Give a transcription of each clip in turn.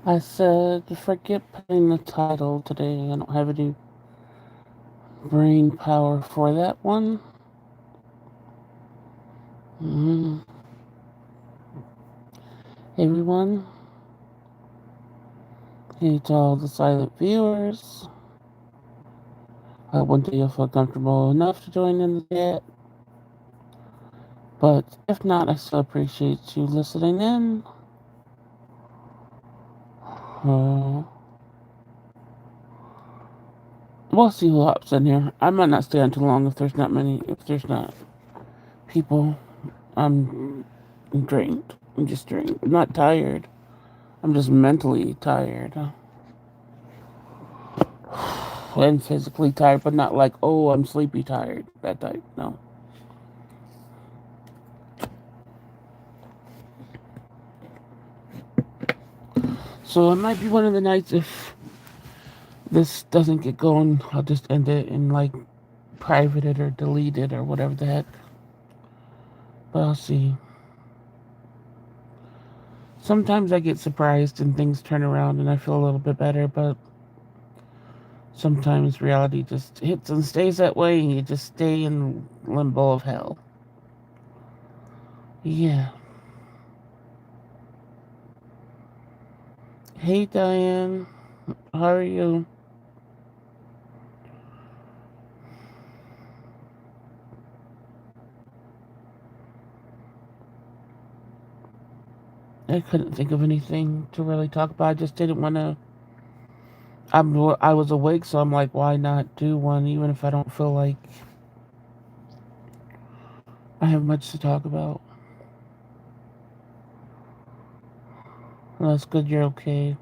I said, forget putting the title today. I don't have any brain power for that one. Mm. Hey everyone, hey to all the silent viewers. One day you'll feel comfortable enough to join in the chat, but if not, I still appreciate you listening in. Uh, we'll see who hops in here. I might not stay on too long if there's not people. I'm drained. I'm just drained. I'm not tired. I'm just mentally tired. And physically tired, but not like, oh, I'm sleepy tired. That type. No. So it might be one of the nights if this doesn't get going, I'll just end it and like private it or delete it or whatever the heck. But I'll see. Sometimes I get surprised and things turn around and I feel a little bit better, but sometimes reality just hits and stays that way and you just stay in limbo of hell. Yeah. Hey Diane, how are you? I couldn't think of anything to really talk about. I just didn't want to. I was awake, so I'm like, why not do one, even if I don't feel like I have much to talk about. Well, that's good. You're okay.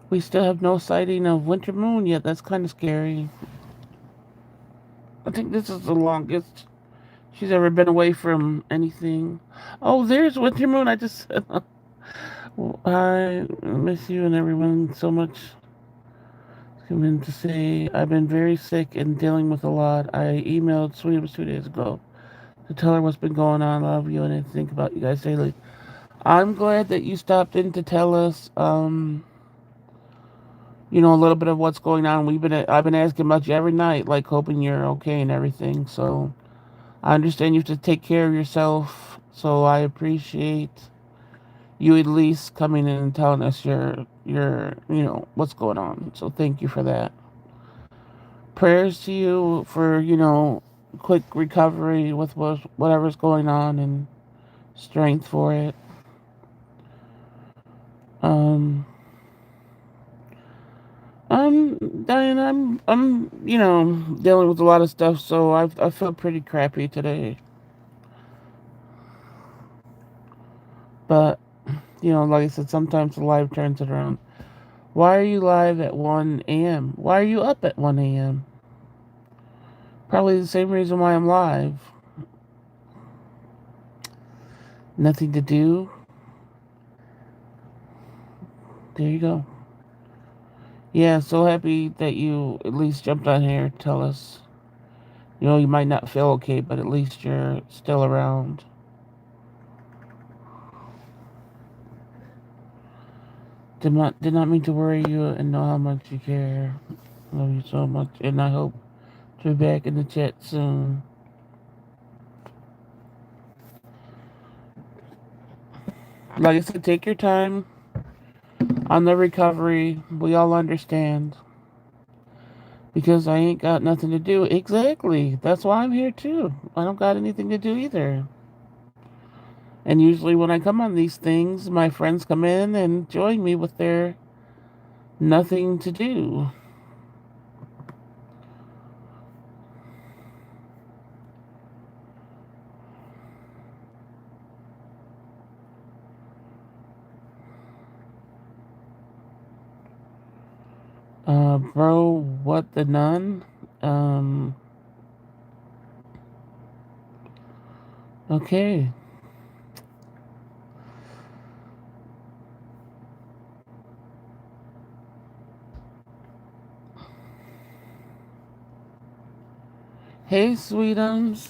We still have no sighting of winter moon yet. That's kind of scary. I think this is the longest she's ever been away from anything. Oh, there's winter moon. I just said, I miss you and everyone so much. Come in to say I've been very sick and dealing with a lot. I emailed Sweetums 2 days ago to tell her what's been going on. I love you and I think about you guys daily. I'm glad that you stopped in to tell us, a little bit of what's going on. I've been asking about you every night, like hoping you're okay and everything. So I understand you have to take care of yourself. So I appreciate you at least coming in and telling us what's going on. So thank you for that. Prayers to you for, quick recovery with whatever's going on and strength for it. Um, Diane, dealing with a lot of stuff, so I feel pretty crappy today. But, like I said, sometimes the live turns it around. Why are you live at 1 a.m.? Why are you up at 1 a.m.? Probably the same reason why I'm live. Nothing to do. There you go. Yeah, so happy that you at least jumped on here to tell us. You might not feel okay, but at least you're still around. Did not mean to worry you and know how much you care. Love you so much, and I hope to be back in the chat soon. Like I said, take your time on the recovery. We all understand. Because I ain't got nothing to do. Exactly. That's why I'm here too. I don't got anything to do either. And usually when I come on these things, my friends come in and join me with their nothing to do. Bro, what the nun? Um, okay. Hey, sweetums.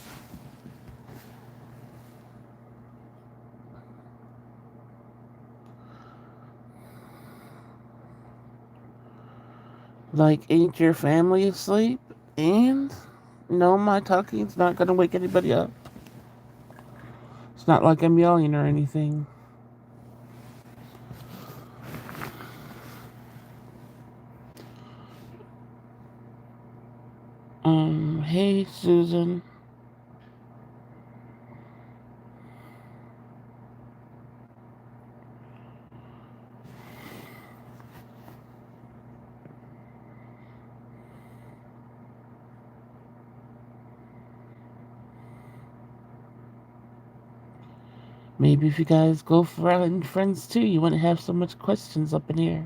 Like, ain't your family asleep? And no, my talking's not gonna wake anybody up. It's not like I'm yelling or anything. Hey, Susan. Maybe if you guys go friends too, you wouldn't have so much questions up in here.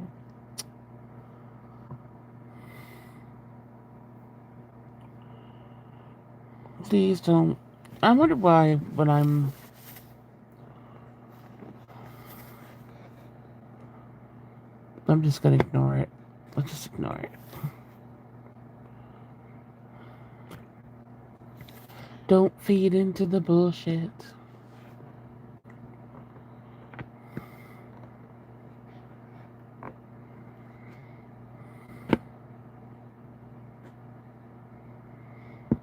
Please don't. I wonder why when I'm just gonna ignore it. Let's just ignore it. Don't feed into the bullshit.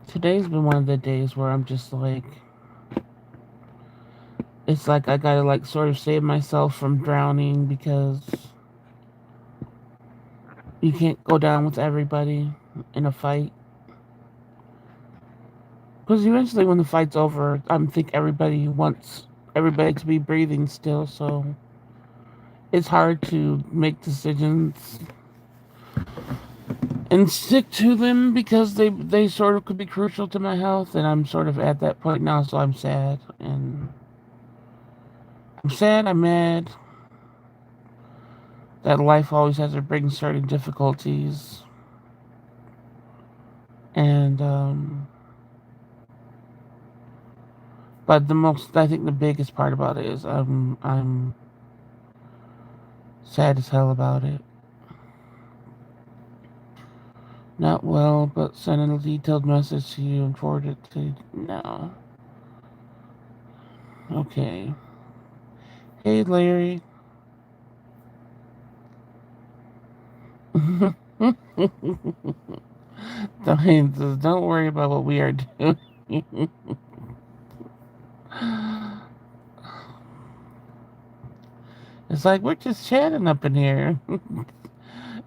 Today's been one of the days where I'm just like, it's like I gotta like sort of save myself from drowning because you can't go down with everybody in a fight. Because eventually, when the fight's over, I think everybody wants everybody to be breathing still, so it's hard to make decisions and stick to them because they sort of could be crucial to my health, and I'm sort of at that point now, so I'm sad. And I'm sad, I'm mad that life always has to bring certain difficulties. And, but I think the biggest part about it is I'm sad as hell about it. Not well, but sending a detailed message to you and forward it to... No. Okay. Hey, Larry. Don't worry about what we are doing. It's like we're just chatting up in here.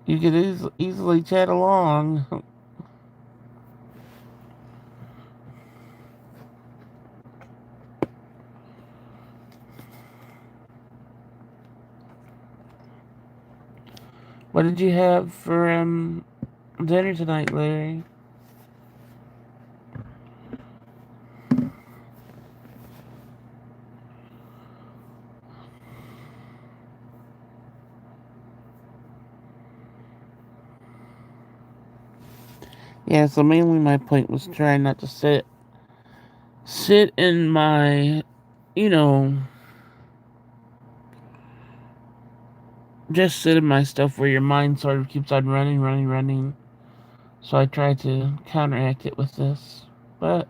You could easily chat along. What did you have for dinner tonight, Larry? Yeah, so mainly my point was trying not to sit in my, you know, just sit in my stuff where your mind sort of keeps on running, running, running. So I try to counteract it with this. But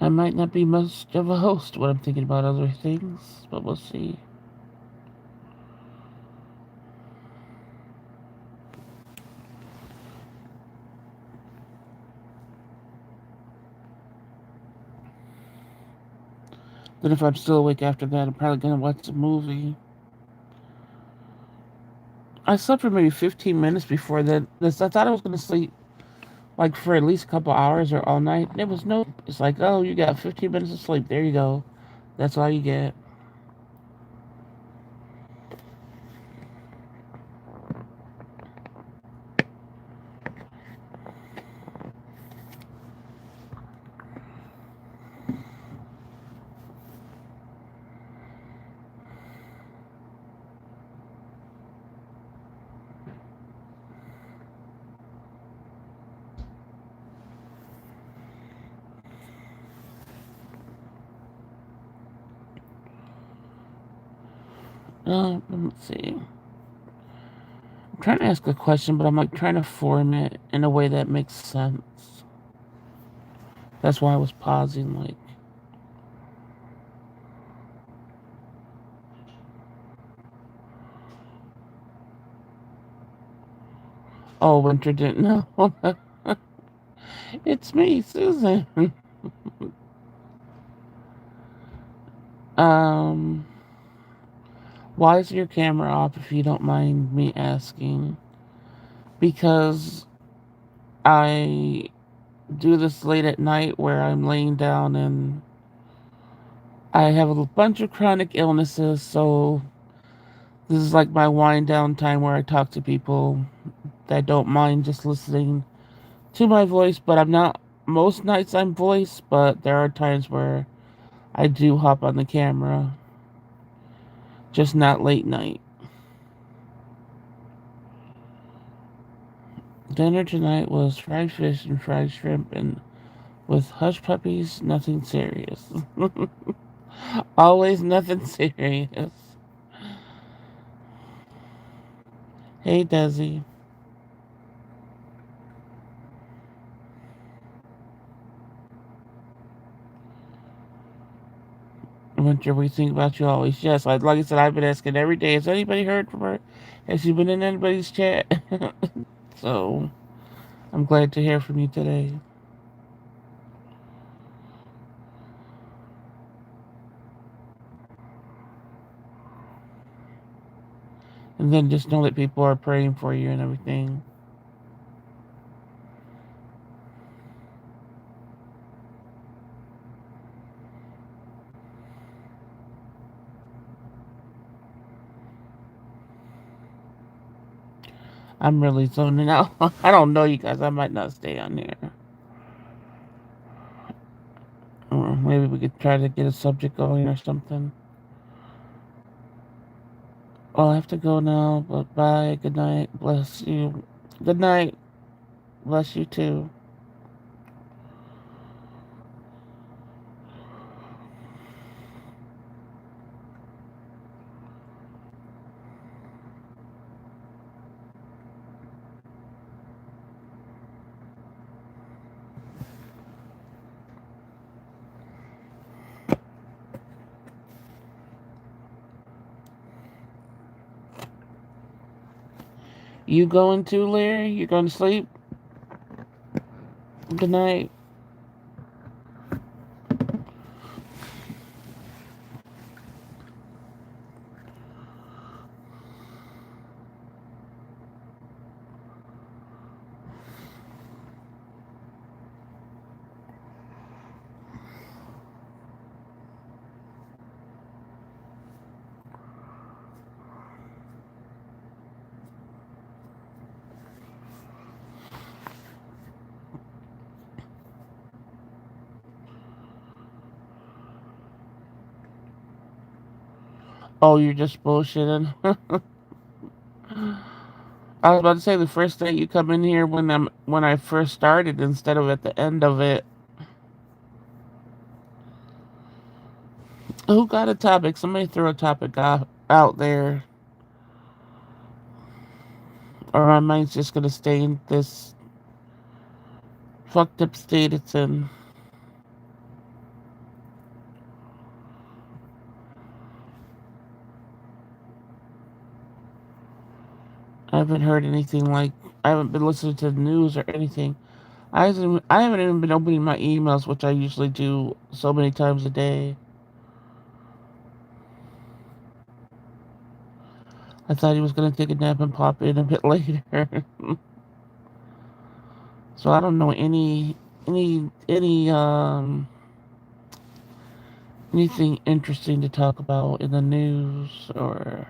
I might not be much of a host when I'm thinking about other things, but we'll see. Then if I'm still awake after that, I'm probably gonna watch a movie. I slept for maybe 15 minutes before that. I thought I was gonna sleep like for at least a couple hours or all night. There was no. It's like, oh, you got 15 minutes of sleep. There you go. That's all you get. Let's see. I'm trying to ask a question, but I'm like trying to form it in a way that makes sense. That's why I was pausing. Like, Oh, Winter didn't know. It's me, Susan. Um, why is your camera off if you don't mind me asking? Because I do this late at night where I'm laying down and I have a bunch of chronic illnesses, so this is like my wind down time where I talk to people that don't mind just listening to my voice, but I'm not most nights I'm voice, but there are times where I do hop on the camera, just not late night. Dinner tonight was fried fish and fried shrimp and with hush puppies, nothing serious. Always nothing serious. Hey Desi. Winter, we think about you always. Yes, like I said, I've been asking every day, has anybody heard from her? Has she been in anybody's chat? So I'm glad to hear from you today. And then just know that people are praying for you and everything. I'm really zoning out. I don't know, you guys. I might not stay on here. Or maybe we could try to get a subject going or something. Oh, I have to go now, but bye. Good night. Bless you. Good night. Bless you too. You going too, Larry? You going to sleep? Good night. Oh, you're just bullshitting. I was about to say the first day you come in here when I first started instead of at the end of it. Who got a topic? Somebody throw a topic out there, or my mind's just gonna stay in this fucked up state it's in. I haven't heard anything like I haven't been listening to the news or anything. I haven't even been opening my emails, which I usually do so many times a day. I thought he was gonna take a nap and pop in a bit later. So I don't know any anything interesting to talk about in the news or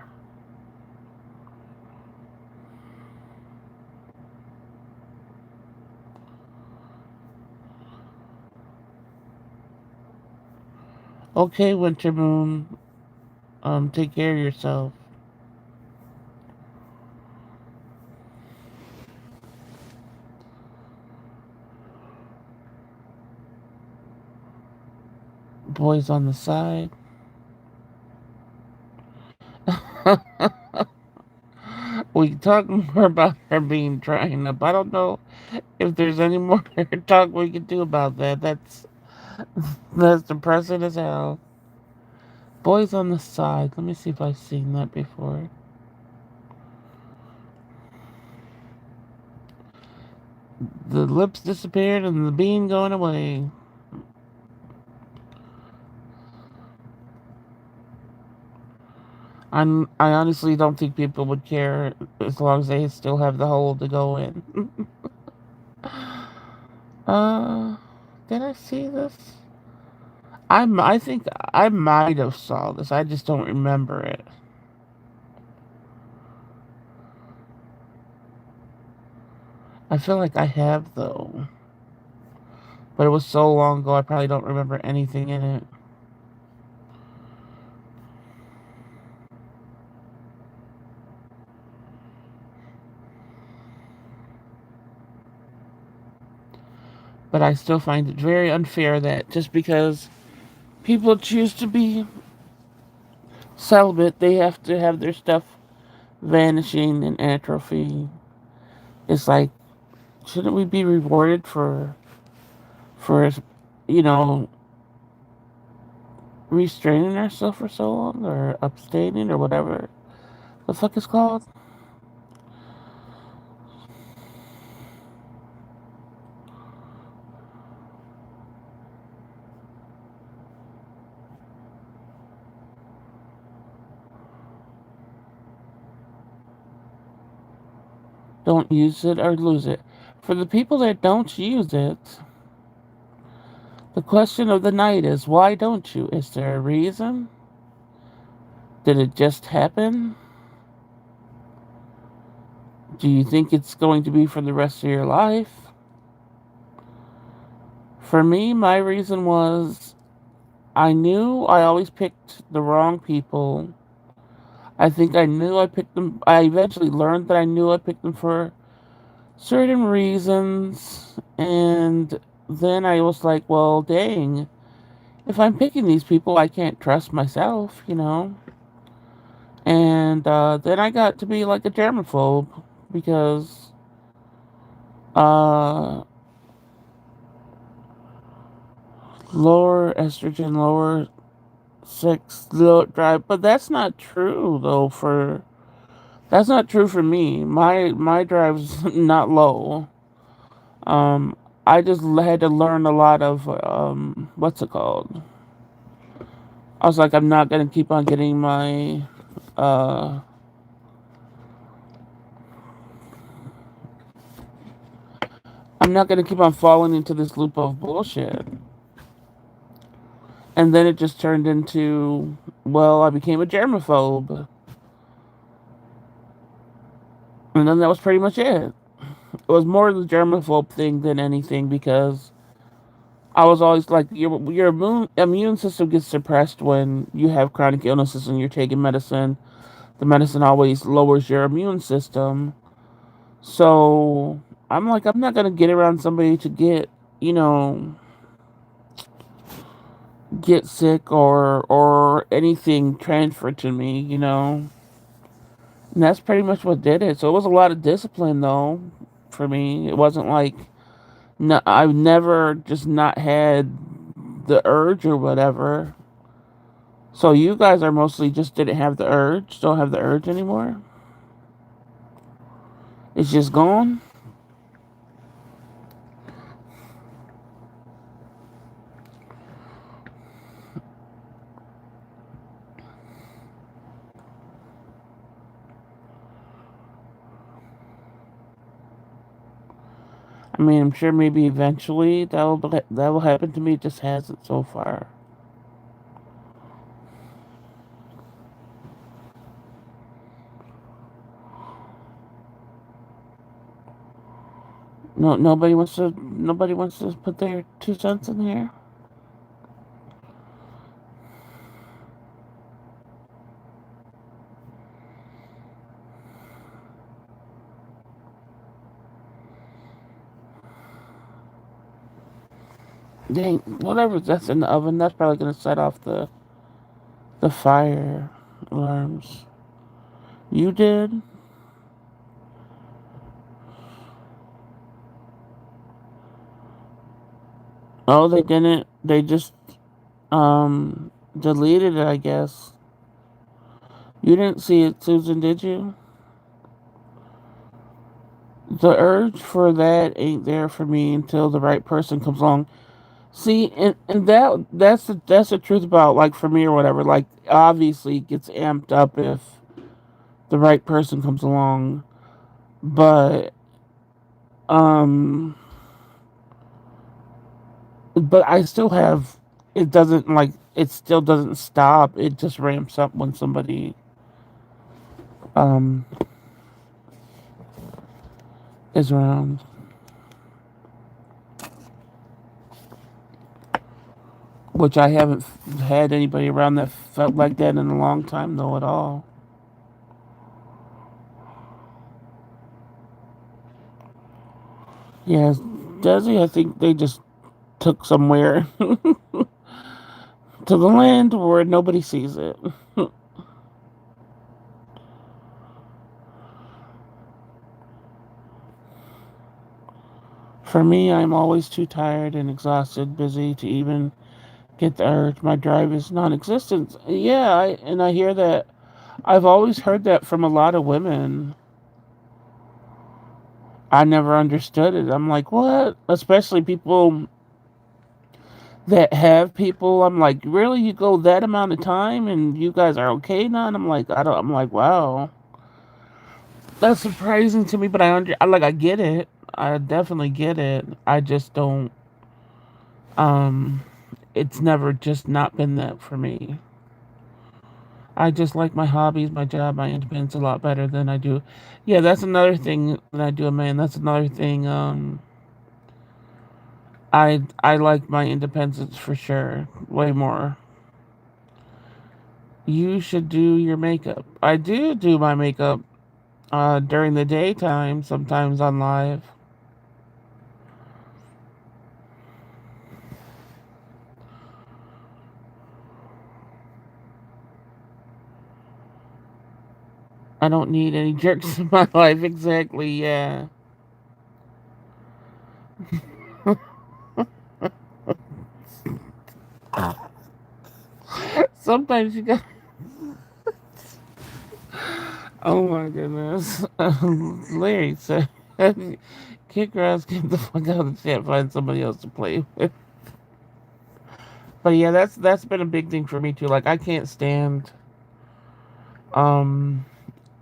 okay, Winter Moon. Take care of yourself. Boys on the side. We can talk more about her being trying up. I don't know if there's any more talk we can do about that. That's depressing as hell. Boys on the side. Let me see if I've seen that before. The lips disappeared and the bean going away. I honestly don't think people would care as long as they still have the hole to go in. uh, did I see this? I think I might have saw this. I just don't remember it. I feel like I have though, but it was so long ago. I probably don't remember anything in it. But I still find it very unfair that just because people choose to be celibate, they have to have their stuff vanishing and atrophy. It's like, shouldn't we be rewarded for you know restraining ourselves for so long or abstaining or whatever the fuck is called? Don't use it or lose it. For the people that don't use it, the question of the night is, why don't you? Is there a reason? Did it just happen? Do you think it's going to be for the rest of your life? For me, my reason was I knew I always picked the wrong people. I think I knew I picked them. I eventually learned that I knew I picked them for certain reasons. And then I was like, well, dang, if I'm picking these people, I can't trust myself. And then I got to be like a germaphobe because uh, lower estrogen, lower sex drive. But that's not true though. That's not true for me. My drive's not low. Um, I just had to learn a lot of what's it called? I was like, I'm not gonna keep on getting my uh I'm not gonna keep on falling into this loop of bullshit. And then it just turned into, well, I became a germaphobe. And then that was pretty much it. It was more the germaphobe thing than anything because I was always like, your immune system gets suppressed when you have chronic illnesses and you're taking medicine. The medicine always lowers your immune system. So I'm like, I'm not gonna get around somebody to you know, get sick or anything transferred to me. And that's pretty much what did it. So it was a lot of discipline though for me. It wasn't like no, I've never just not had the urge or whatever. So you guys are mostly just didn't have the urge, don't have the urge anymore. It's just gone. I mean, I'm sure maybe eventually that will happen to me. It just hasn't so far. No, nobody wants to put their 2 cents in here. Dang, whatever that's in the oven, that's probably gonna set off the fire alarms. You did? Oh, they didn't. They just deleted it, I guess. You didn't see it, Susan, did you? The urge for that ain't there for me until the right person comes along. See, and that's the truth about, like, for me or whatever. Like, obviously it gets amped up if the right person comes along, but um but I still have, it doesn't, like, it still doesn't stop. It just ramps up when somebody um is around. Which I haven't had anybody around that felt like that in a long time, though, at all. Yes, Desi, I think they just took somewhere to the land where nobody sees it. For me, I'm always too tired and exhausted, busy to even get the urge. My drive is non-existent. Yeah, and I hear that. I've always heard that from a lot of women. I never understood it. I'm like, what? Especially people that have people. I'm like, really? You go that amount of time and you guys are okay now? And I'm like, I don't. I'm like, wow, that's surprising to me. But I get it. I definitely get it. I just don't. Um, it's never just not been that for me. I just like my hobbies, my job, my independence a lot better than I do. Yeah, that's another thing that I do, man. That's another thing. I like my independence for sure, way more. You should do your makeup. I do my makeup during the daytime, sometimes on live. I don't need any jerks in my life, exactly. Yeah. Sometimes you got. Oh my goodness, Larry said, "Kick your ass, get the fuck out of the chat, find somebody else to play with." But yeah, that's been a big thing for me too. Like, I can't stand um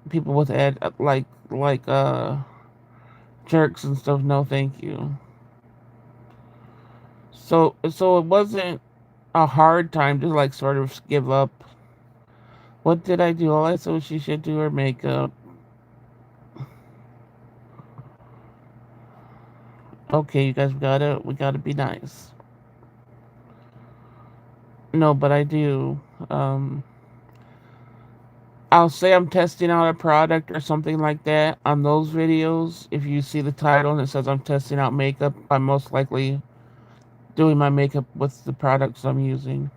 people with jerks and stuff. No, thank you. So it wasn't a hard time to, like, sort of give up. What did I do? All I said was she should do her makeup. Okay, you guys, we gotta be nice. No, but I do. Um, I'll say I'm testing out a product or something like that on those videos. If you see the title and it says I'm testing out makeup, I'm most likely doing my makeup with the products I'm using.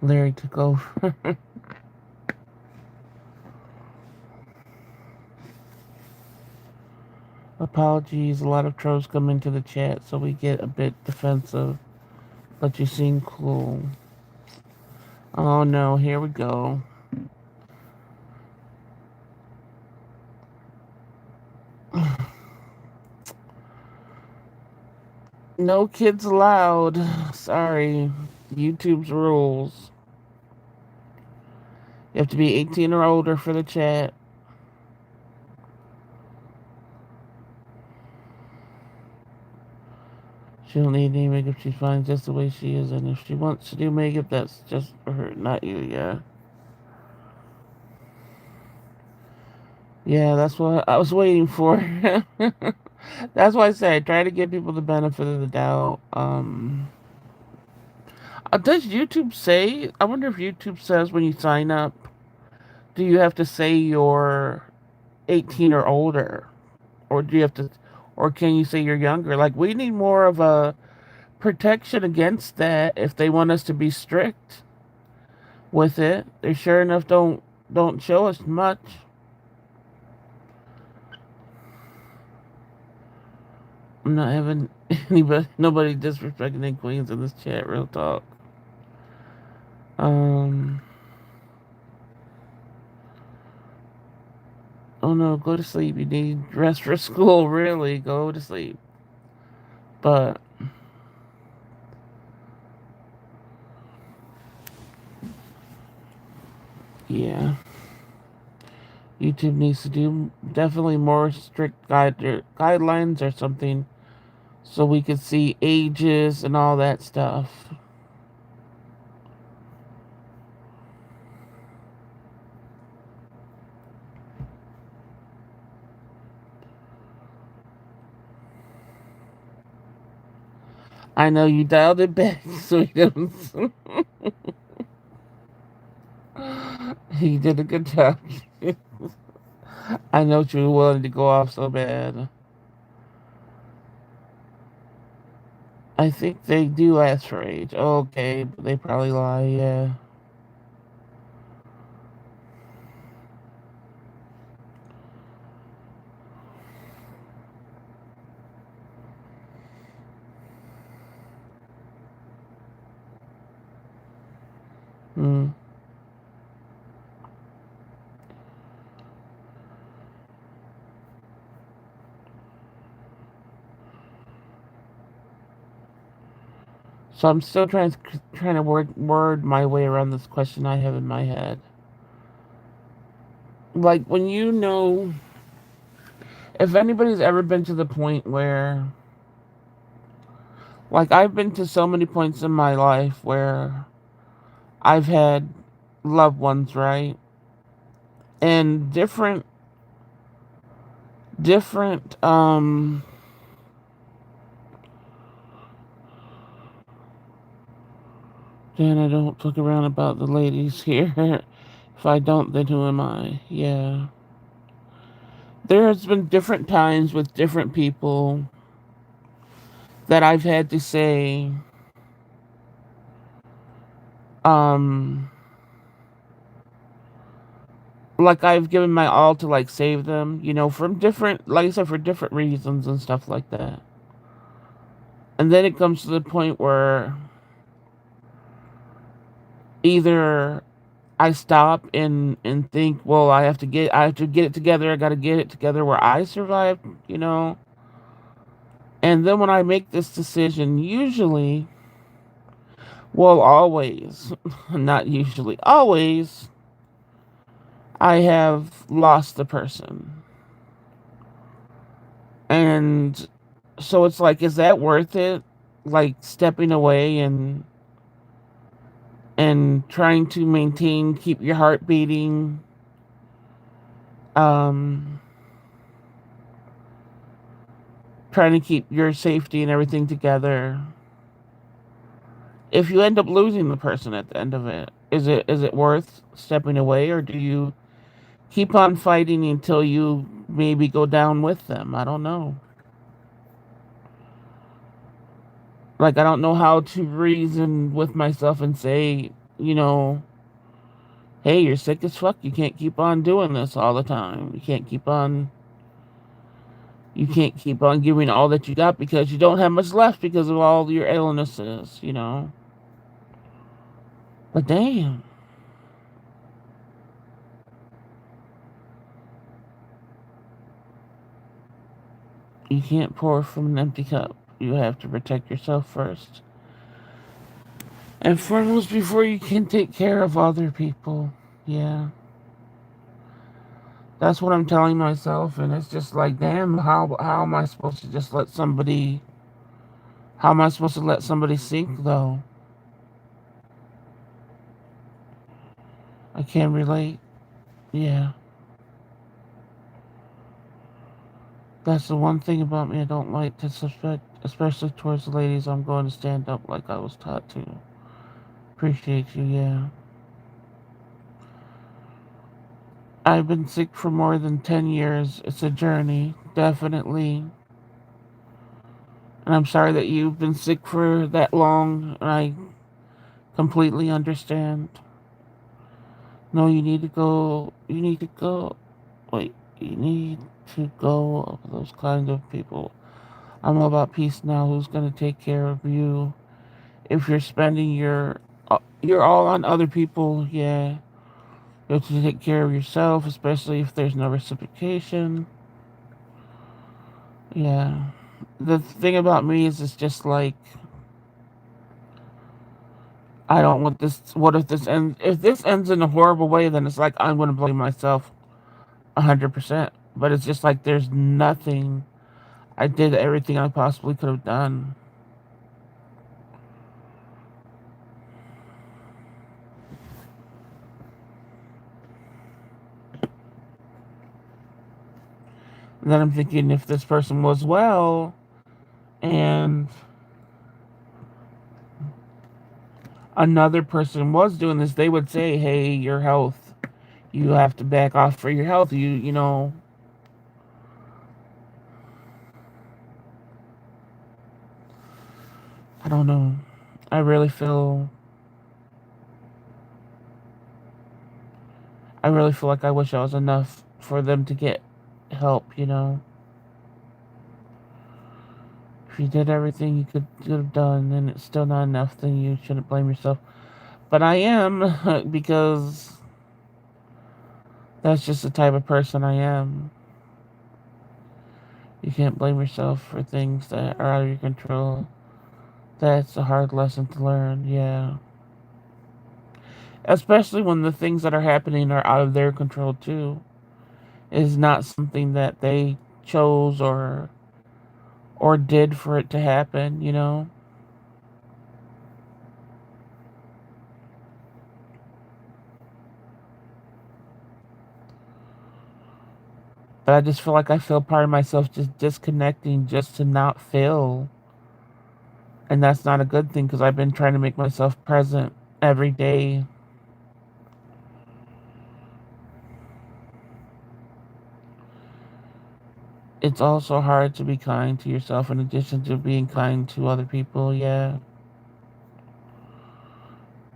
Larry took over. Apologies, a lot of trolls come into the chat, so we get a bit defensive. But you seem cool. Oh no, here we go. No kids allowed. Sorry. YouTube's rules. You have to be 18 or older for the chat. She don't need any makeup. She's fine just the way she is. And if she wants to do makeup, that's just for her, not you, yeah. Yeah, that's what I was waiting for. That's why I say I try to give people the benefit of the doubt. Does YouTube say? I wonder if YouTube says when you sign up, do you have to say you're 18 or older, or do you have to, or can you say you're younger? Like, we need more of a protection against that if they want us to be strict with it. They sure enough don't show us much. I'm not having nobody disrespecting any queens in this chat. Real talk. Um. Oh no, go to sleep. You need rest for school. Really, go to sleep. But yeah, YouTube needs to do definitely more strict guidelines or something, so we could see ages and all that stuff. I know you dialed it back, so you don't. He did a good job. I know you were willing to go off so bad. I think they do ask for age. Okay, but they probably lie. Yeah. Hmm. So I'm still trying to word my way around this question I have in my head. Like when you know, if anybody's ever been to the point where, like I've been to so many points in my life where I've had loved ones, right, and different. Then I don't look around about the ladies here. If I don't, then who am I? Yeah. There has been different times with different people that I've had to say, um, like I've given my all to like save them, from different, like I said, for different reasons and stuff like that. And then it comes to the point where either I stop and think, well, I have to get it together. I got to get it together where I survive, you know. And then when I make this decision, usually, well, always, not usually, always, I have lost the person. And so it's like, is that worth it? Like stepping away and trying to maintain, keep your heart beating, um, trying to keep your safety and everything together. If you end up losing the person at the end of it, is it worth stepping away, or do you keep on fighting until you maybe go down with them? I don't know. Like I don't know how to reason with myself and say, you know, hey, you're sick as fuck. You can't keep on doing this all the time. You can't keep on giving all that you got because you don't have much left because of all your illnesses. But damn, you can't pour from an empty cup. You have to protect yourself first and foremost before you can take care of other people. Yeah, that's what I'm telling myself, and it's just like, damn, how am I supposed to just let somebody? How am I supposed to let somebody sink though? I can't relate. Yeah. That's the one thing about me I don't like to suspect, especially towards the ladies. I'm going to stand up like I was taught to. Appreciate you, yeah. I've been sick for more than 10 years. It's a journey, definitely. And I'm sorry that you've been sick for that long, and I completely understand. No, you need to go. You need to go. Wait, you need to go of those kind of people. I'm all about peace now. Who's going to take care of you? If you're spending you're all on other people, yeah. You have to take care of yourself, especially if there's no reciprocation. Yeah. The thing about me is it's just like I don't want this. What if this ends? If this ends in a horrible way, then it's like I'm going to blame myself 100%. But it's just like there's nothing. I did everything I possibly could have done. And then I'm thinking if this person was well and another person was doing this, they would say, "Hey, your health. You have to back off for your health. You know." I don't know. I really feel. I really feel like I wish I was enough for them to get help. If you did everything you could have done and it's still not enough, then you shouldn't blame yourself. But I am because that's just the type of person I am. You can't blame yourself for things that are out of your control. That's a hard lesson to learn, yeah. Especially when the things that are happening are out of their control too. It's not something that they chose or did for it to happen. But I just feel like I feel part of myself just disconnecting just to not feel. And that's not a good thing because I've been trying to make myself present every day. It's also hard to be kind to yourself in addition to being kind to other people, yeah.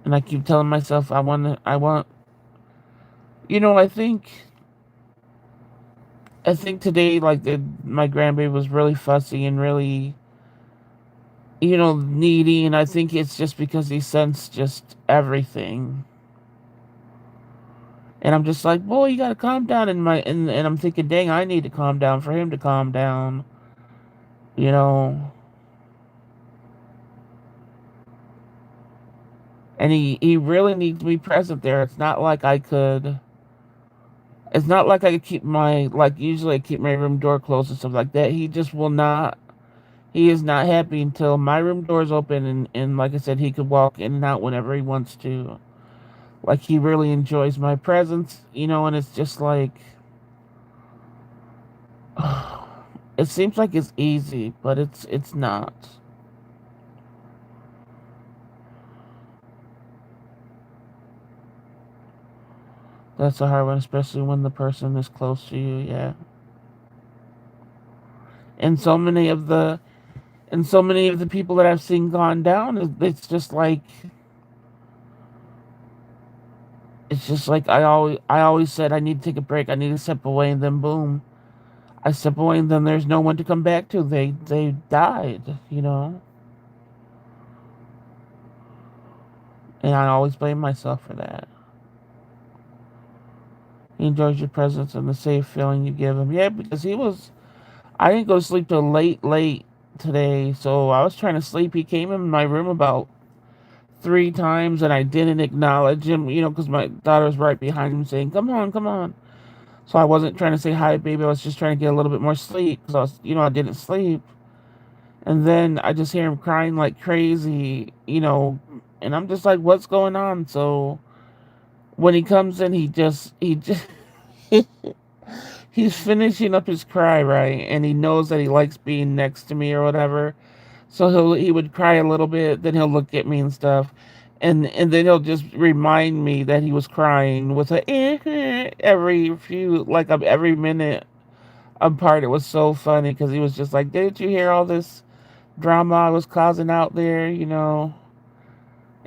And I keep telling myself I think today like my grandbaby was really fussy and really needy, and I think it's just because he sensed just everything. And I'm just like, boy, you gotta calm down. And I'm thinking, dang, I need to calm down for him to calm down. You know, and he really needs me present there. It's not like I could keep my like usually I keep my room door closed and stuff like that. He just will not. He is not happy until my room door is open and like I said, he could walk in and out whenever he wants to. Like he really enjoys my presence, and it's just like it seems like it's easy, but it's not. That's a hard one, especially when the person is close to you, yeah. And so many of the people that I've seen gone down, it's just like I always said I need to take a break, I need to step away, and then boom, I step away, and then there's no one to come back to. They died. And I always blame myself for that. He enjoys your presence and the safe feeling you give him. Yeah, because I didn't go to sleep till late, late today, so I was trying to sleep. He came in my room about 3 times, and I didn't acknowledge him, because my daughter was right behind him saying, "Come on, come on." So I wasn't trying to say hi, baby. I was just trying to get a little bit more sleep because I didn't sleep. And then I just hear him crying like crazy, and I'm just like, "What's going on?" So when he comes in, he just he's finishing up his cry, right, and he knows that he likes being next to me or whatever. So he would cry a little bit, then he'll look at me and stuff, and then he'll just remind me that he was crying with a every minute apart. It was so funny because he was just like, "Didn't you hear all this drama I was causing out there?"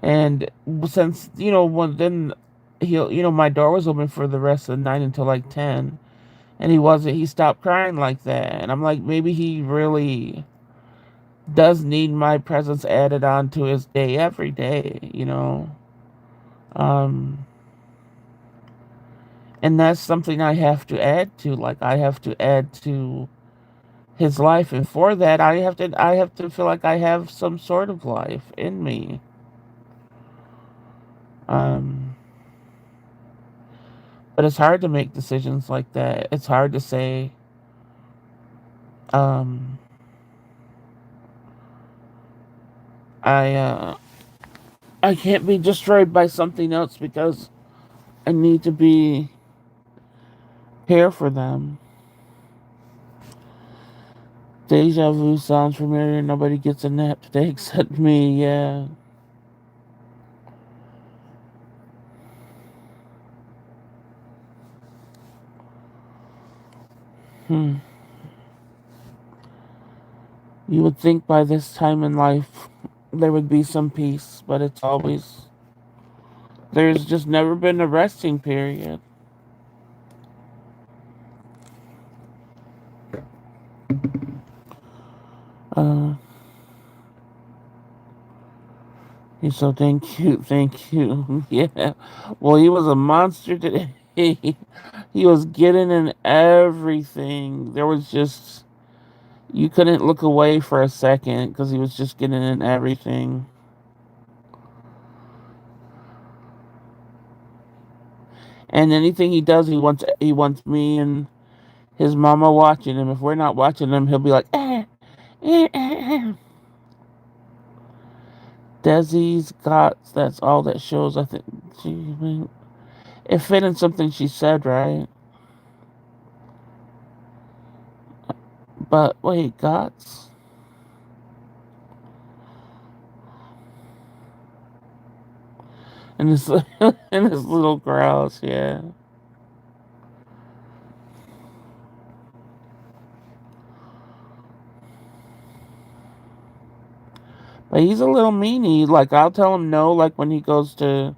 And since when then my door was open for the rest of the night until like 10, and he stopped crying like that, and I'm like, maybe he really does need my presence added on to his day every day. Um, and that's something I have to add to. Like I have to add to his life, and for that, I have to feel like I have some sort of life in me. Um, but it's hard to make decisions like that. It's hard to say, um, I can't be destroyed by something else because I need to be here for them. Deja vu sounds familiar. Nobody gets a nap today except me. Yeah. Hmm. You would think by this time in life there would be some peace, but there's just never been a resting period. Uh, he's so thank you. Yeah. Well, he was a monster today. He was getting in everything. You couldn't look away for a second because he was just getting in everything. And anything he does, he wants me and his mama watching him. If we're not watching him, he'll be like, eh, eh, eh. Desi's guts. That's all that shows. I think it fit in something she said, right? But wait, guts and his and his little growls, yeah. But he's a little meanie. Like I'll tell him no, like when he goes to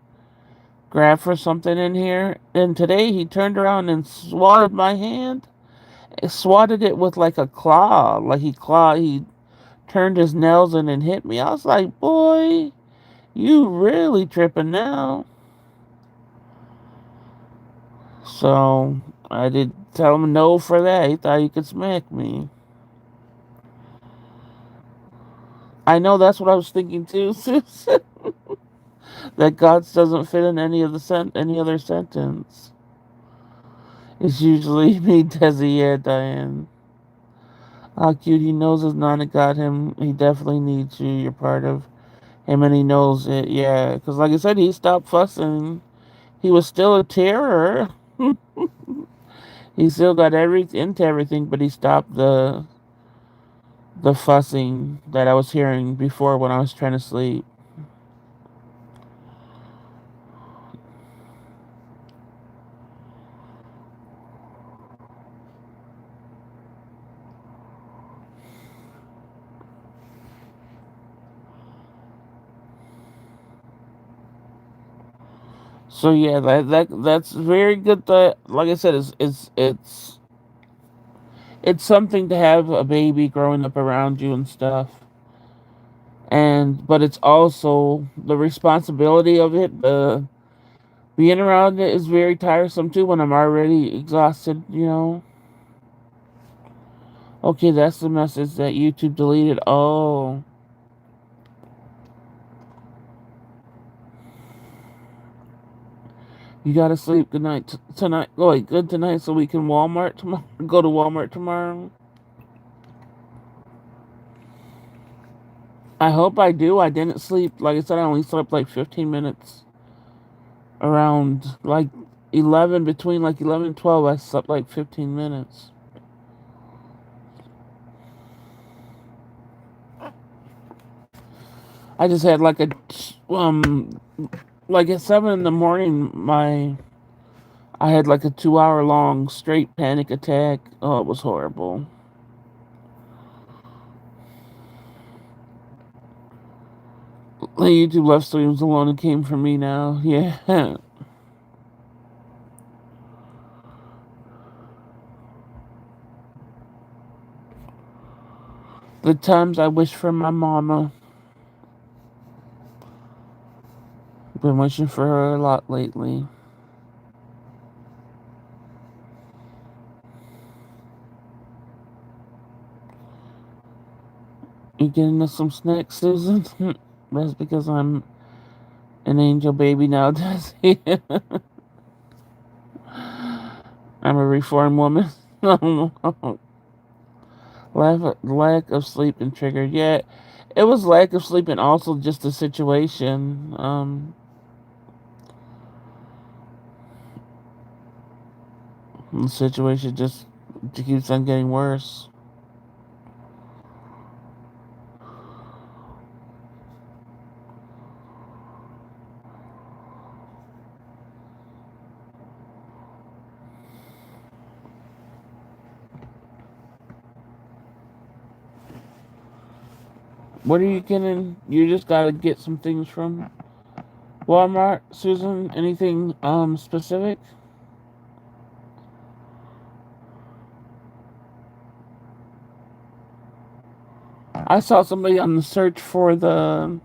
grab for something in here. And today he turned around and swatted my hand. Swatted it with like a claw. He turned his nails in and hit me. I was like, boy, you really tripping now. So I did tell him no for that. He thought he could smack me. I know that's what I was thinking too, sis. That God's doesn't fit in any other sentence. It's usually me, Desi, yeah, Diane. How cute. He knows his Nana got him. He definitely needs you. You're part of him and he knows it. Yeah. Because, like I said, he stopped fussing. He was still a terror. He still got into everything, but he stopped the fussing that I was hearing before when I was trying to sleep. So yeah, that's very good. That, like I said, it's something to have a baby growing up around you and stuff. And but it's also the responsibility of it. Being around it is very tiresome too when I'm already exhausted. Okay, that's the message that YouTube deleted. Oh, you gotta sleep. Good night tonight. Oh, wait, good tonight so we can Walmart tomorrow. Go to Walmart tomorrow. I hope I do. I didn't sleep. Like I said, I only slept like 15 minutes. Around like 11, between like 11 and 12, I slept like 15 minutes. I just had like at 7 in the morning, I had like a 2 hour long straight panic attack. Oh, it was horrible. The YouTube left streams alone and came for me now. Yeah. The times I wish for my mama. Been wishing for her a lot lately. You getting us some snacks, Susan? That's because I'm an angel baby now, does he? I'm a reformed woman. Lack of sleep and triggered. Yeah, it was lack of sleep and also just the situation. The situation just keeps on getting worse. What are you getting? You just gotta get some things from Walmart, Susan. Anything specific? I saw somebody on the search for the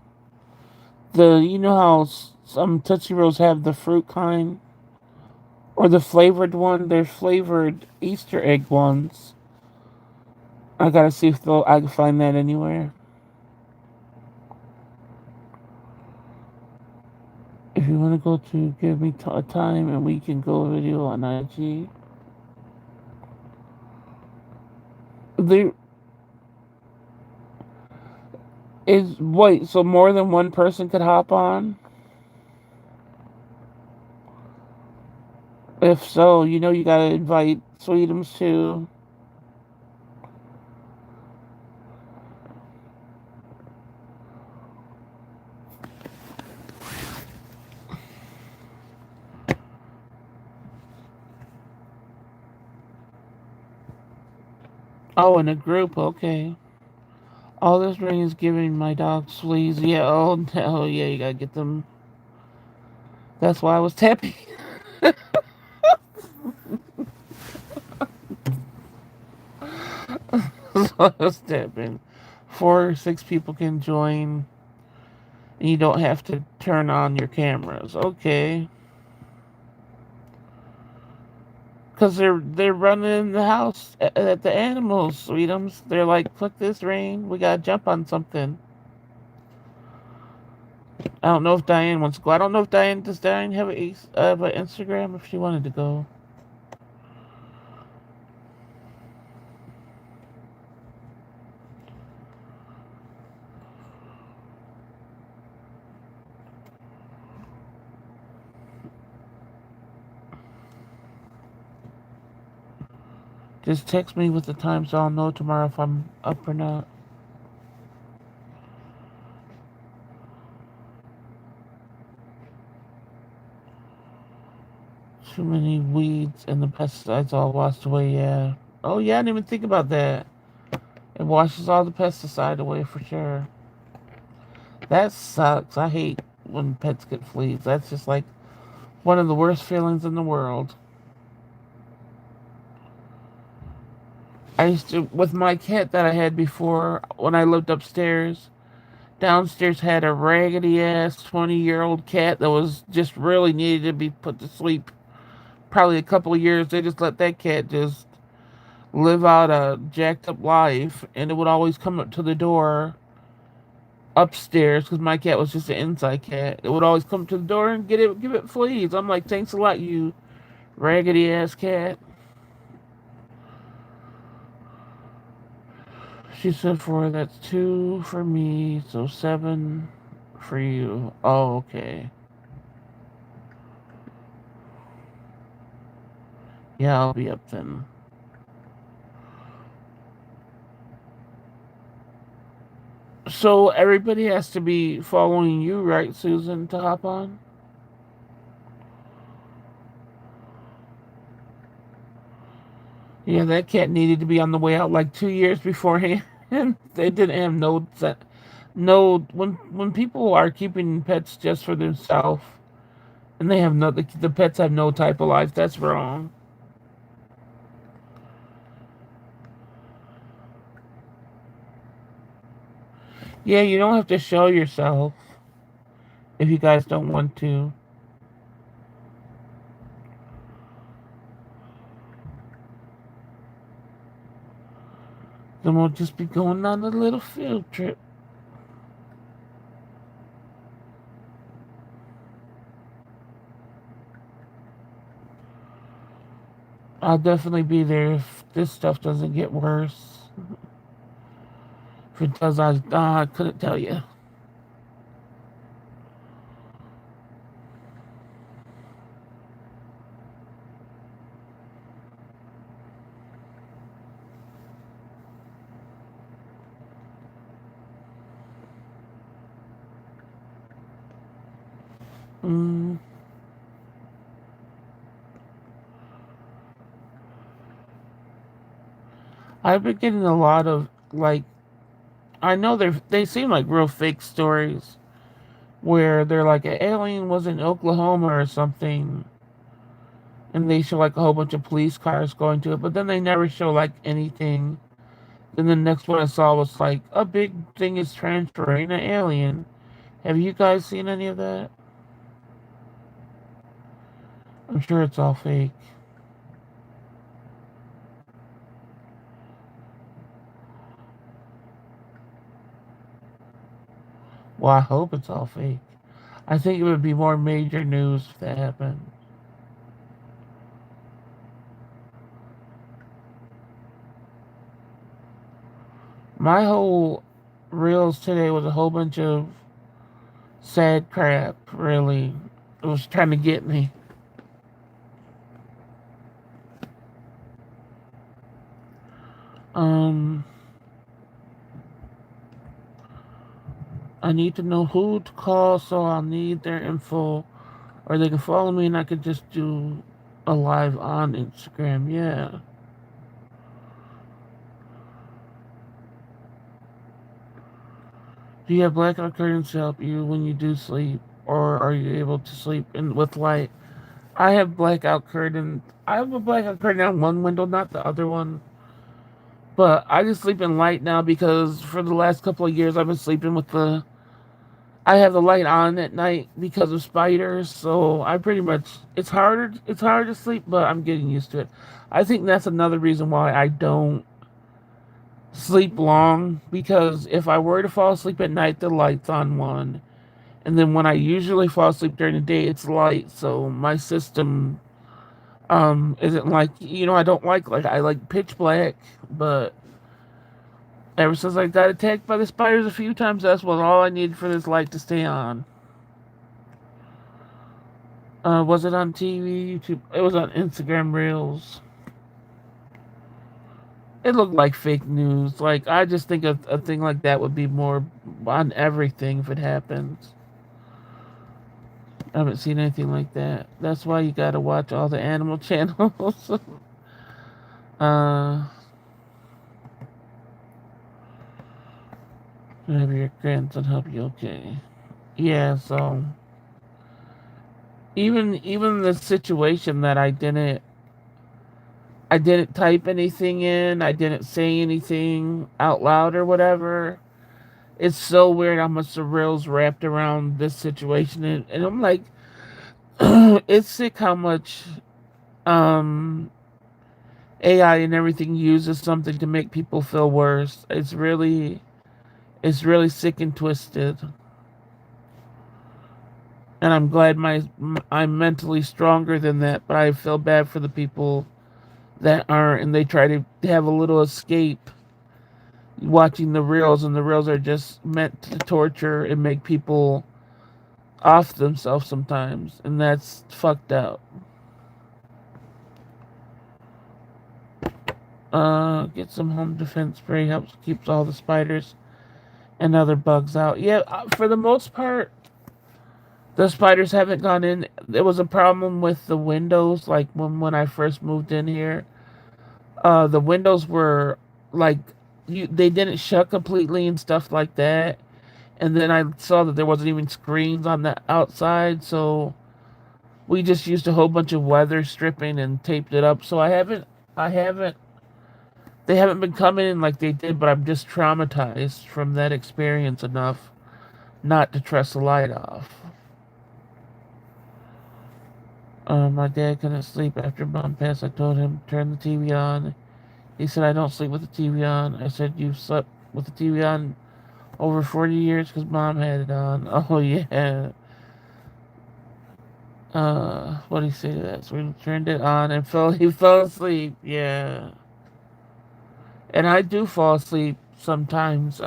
you know how some Tootsie Rolls have the fruit kind or the flavored one. They're flavored Easter egg ones. I gotta see if I can find that anywhere. If you want to go to give me a time and we can go video on IG. There is wait, so more than one person could hop on? If so, you know you gotta invite Sweetums too. Oh, in a group, okay. All this rain is giving my dog fleas. Yeah, oh no, yeah, you gotta get them. That's why I was tapping. That's why I was tapping. 4 or 6 people can join, and you don't have to turn on your cameras. Okay. Because they're running the house at the animals, Sweetums. They're like, "Click this rain. We gotta jump on something." I don't know if Diane wants to go. I don't know if Diane have an Instagram if she wanted to go. Just text me with the time so I'll know tomorrow if I'm up or not. Too many weeds and the pesticides all washed away, yeah. Oh, yeah, I didn't even think about that. It washes all the pesticide away for sure. That sucks. I hate when pets get fleas. That's just like one of the worst feelings in the world. I used to, with my cat that I had before when I lived upstairs, downstairs had a raggedy ass 20-year-old cat that was just really needed to be put to sleep. Probably a couple of years, they just let that cat just live out a jacked up life, and it would always come up to the door upstairs because my cat was just an inside cat. It would always come to the door and give it fleas. I'm like, thanks a lot, you raggedy ass cat. She said four. That's 2 for me, so 7 for you. Oh, okay. Yeah, I'll be up then. So everybody has to be following you, right, Susan, to hop on? Yeah, that cat needed to be on the way out like 2 years beforehand. They didn't have no. When people are keeping pets just for themselves, and they have no, the pets have no type of life. That's wrong. Yeah, you don't have to show yourself if you guys don't want to. Then we'll just be going on a little field trip. I'll definitely be there if this stuff doesn't get worse. If it does, I couldn't tell you. Mm, I've been getting a lot of like I know they seem like real fake stories where they're like an alien was in Oklahoma or something, and they show like a whole bunch of police cars going to it, but then they never show like anything. Then the next one I saw was like a big thing is transferring an alien. Have you guys seen any of that? I'm sure it's all fake. Well, I hope it's all fake. I think it would be more major news if that happened. My whole reels today was a whole bunch of sad crap, really. It was trying to get me. Um, I need to know who to call, so I'll need their info, or they can follow me, and I could just do a live on Instagram. Yeah. Do you have blackout curtains to help you when you do sleep, or are you able to sleep in with light? I have blackout curtain. I have a blackout curtain on one window, not the other one. But I just sleep in light now because for the last couple of years I've been sleeping with the. I have the light on at night because of spiders, so I pretty much it's harder. It's hard to sleep, but I'm getting used to it. I think that's another reason why I don't sleep long because if I were to fall asleep at night, the light's on one, and then when I usually fall asleep during the day, it's light, so my system isn't like I don't like I like pitch black, but ever since I got attacked by the spiders a few times, that's what all I needed for this light to stay on. Was it on TV, YouTube? It was on Instagram Reels. It looked like fake news. Like I just think a thing like that would be more on everything if it happens. I haven't seen anything like that. That's why you gotta watch all the animal channels. uh, Maybe your grandson help you. Okay. Yeah. So even the situation that I didn't type anything in. I didn't say anything out loud or whatever. It's so weird how much the rails wrapped around this situation, and I'm like, it's sick how much um AI and everything uses something to make people feel worse. It's really sick and twisted. And I'm glad I'm mentally stronger than that, but I feel bad for the people that aren't, and they try to have a little escape watching the reels, and the reels are just meant to torture and make people off themselves sometimes, and that's fucked up. Get some home defense spray, helps keeps all the spiders and other bugs out. Yeah, for the most part, the spiders haven't gone in. There was a problem with the windows, like when I first moved in here. The windows were like they didn't shut completely and stuff like that. And then I saw that there wasn't even screens on the outside, so we just used a whole bunch of weather stripping and taped it up. So I haven't They haven't been coming in like they did, but I'm just traumatized from that experience enough not to trust the light off. My dad couldn't sleep after mom passed. I told him turn the TV on. He said I don't sleep with the TV on. I said you slept with the TV on over 40 years because mom had it on. Oh yeah. What did he say to that? So we turned it on and he fell asleep. Yeah. And I do fall asleep sometimes,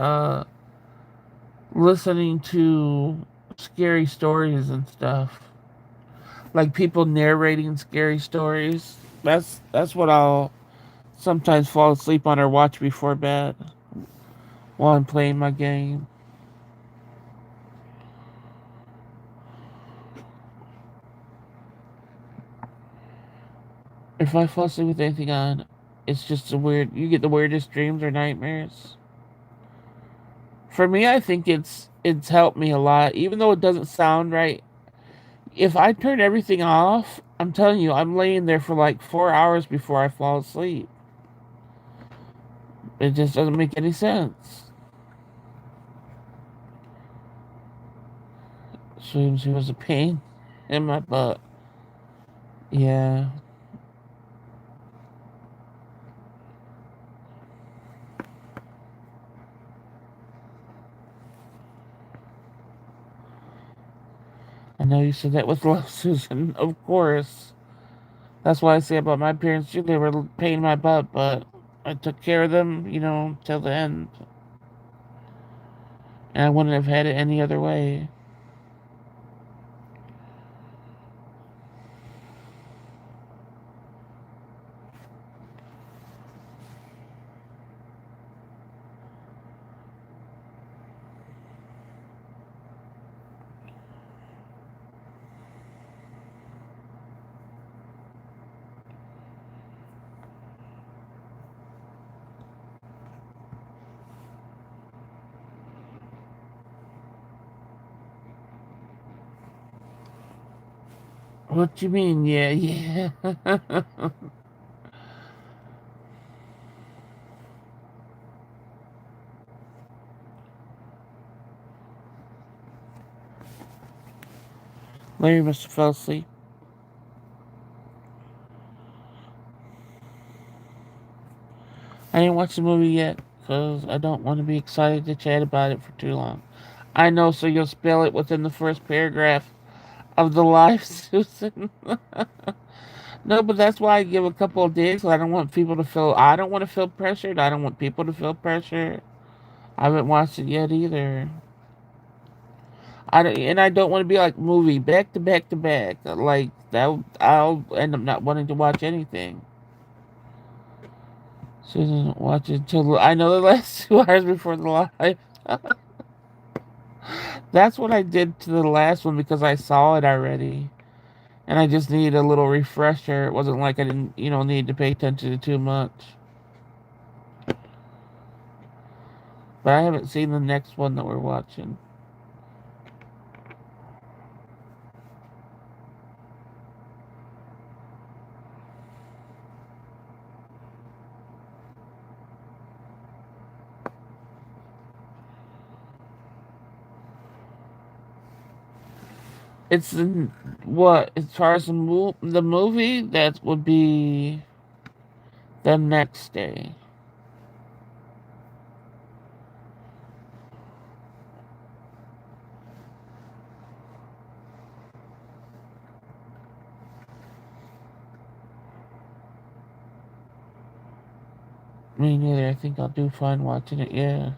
listening to scary stories and stuff. Like people narrating scary stories. That's what I'll sometimes fall asleep on or watch before bed while I'm playing my game. If I fall asleep with anything on, it's just a weird. You get the weirdest dreams or nightmares. For me, I think it's helped me a lot, even though it doesn't sound right. If I turn everything off, I'm telling you, I'm laying there for like 4 hours before I fall asleep. It just doesn't make any sense. She was a pain in my butt. Yeah, I know you said that with love, Susan. Of course. That's why I say about my parents too. They were a pain in my butt, but I took care of them, till the end. And I wouldn't have had it any other way. What do you mean? Yeah, yeah. Larry must have fell asleep. I didn't watch the movie yet because I don't want to be excited to chat about it for too long. I know, so you'll spell it within the first paragraph of the live, Susan. No, but that's why I give a couple of days. I don't want people to feel. I don't want to feel pressured. I don't want people to feel pressured. I haven't watched it yet either. And I don't want to be like movie back to back to back. Like that, I'll end up not wanting to watch anything. Susan doesn't watch it until I know the last 2 hours before the live. That's what I did to the last one because I saw it already. And I just needed a little refresher. It wasn't like I didn't, need to pay attention to too much. But I haven't seen the next one that we're watching. It's what as far as the movie that would be the next day. Me neither. I think I'll do fine watching it. Yeah.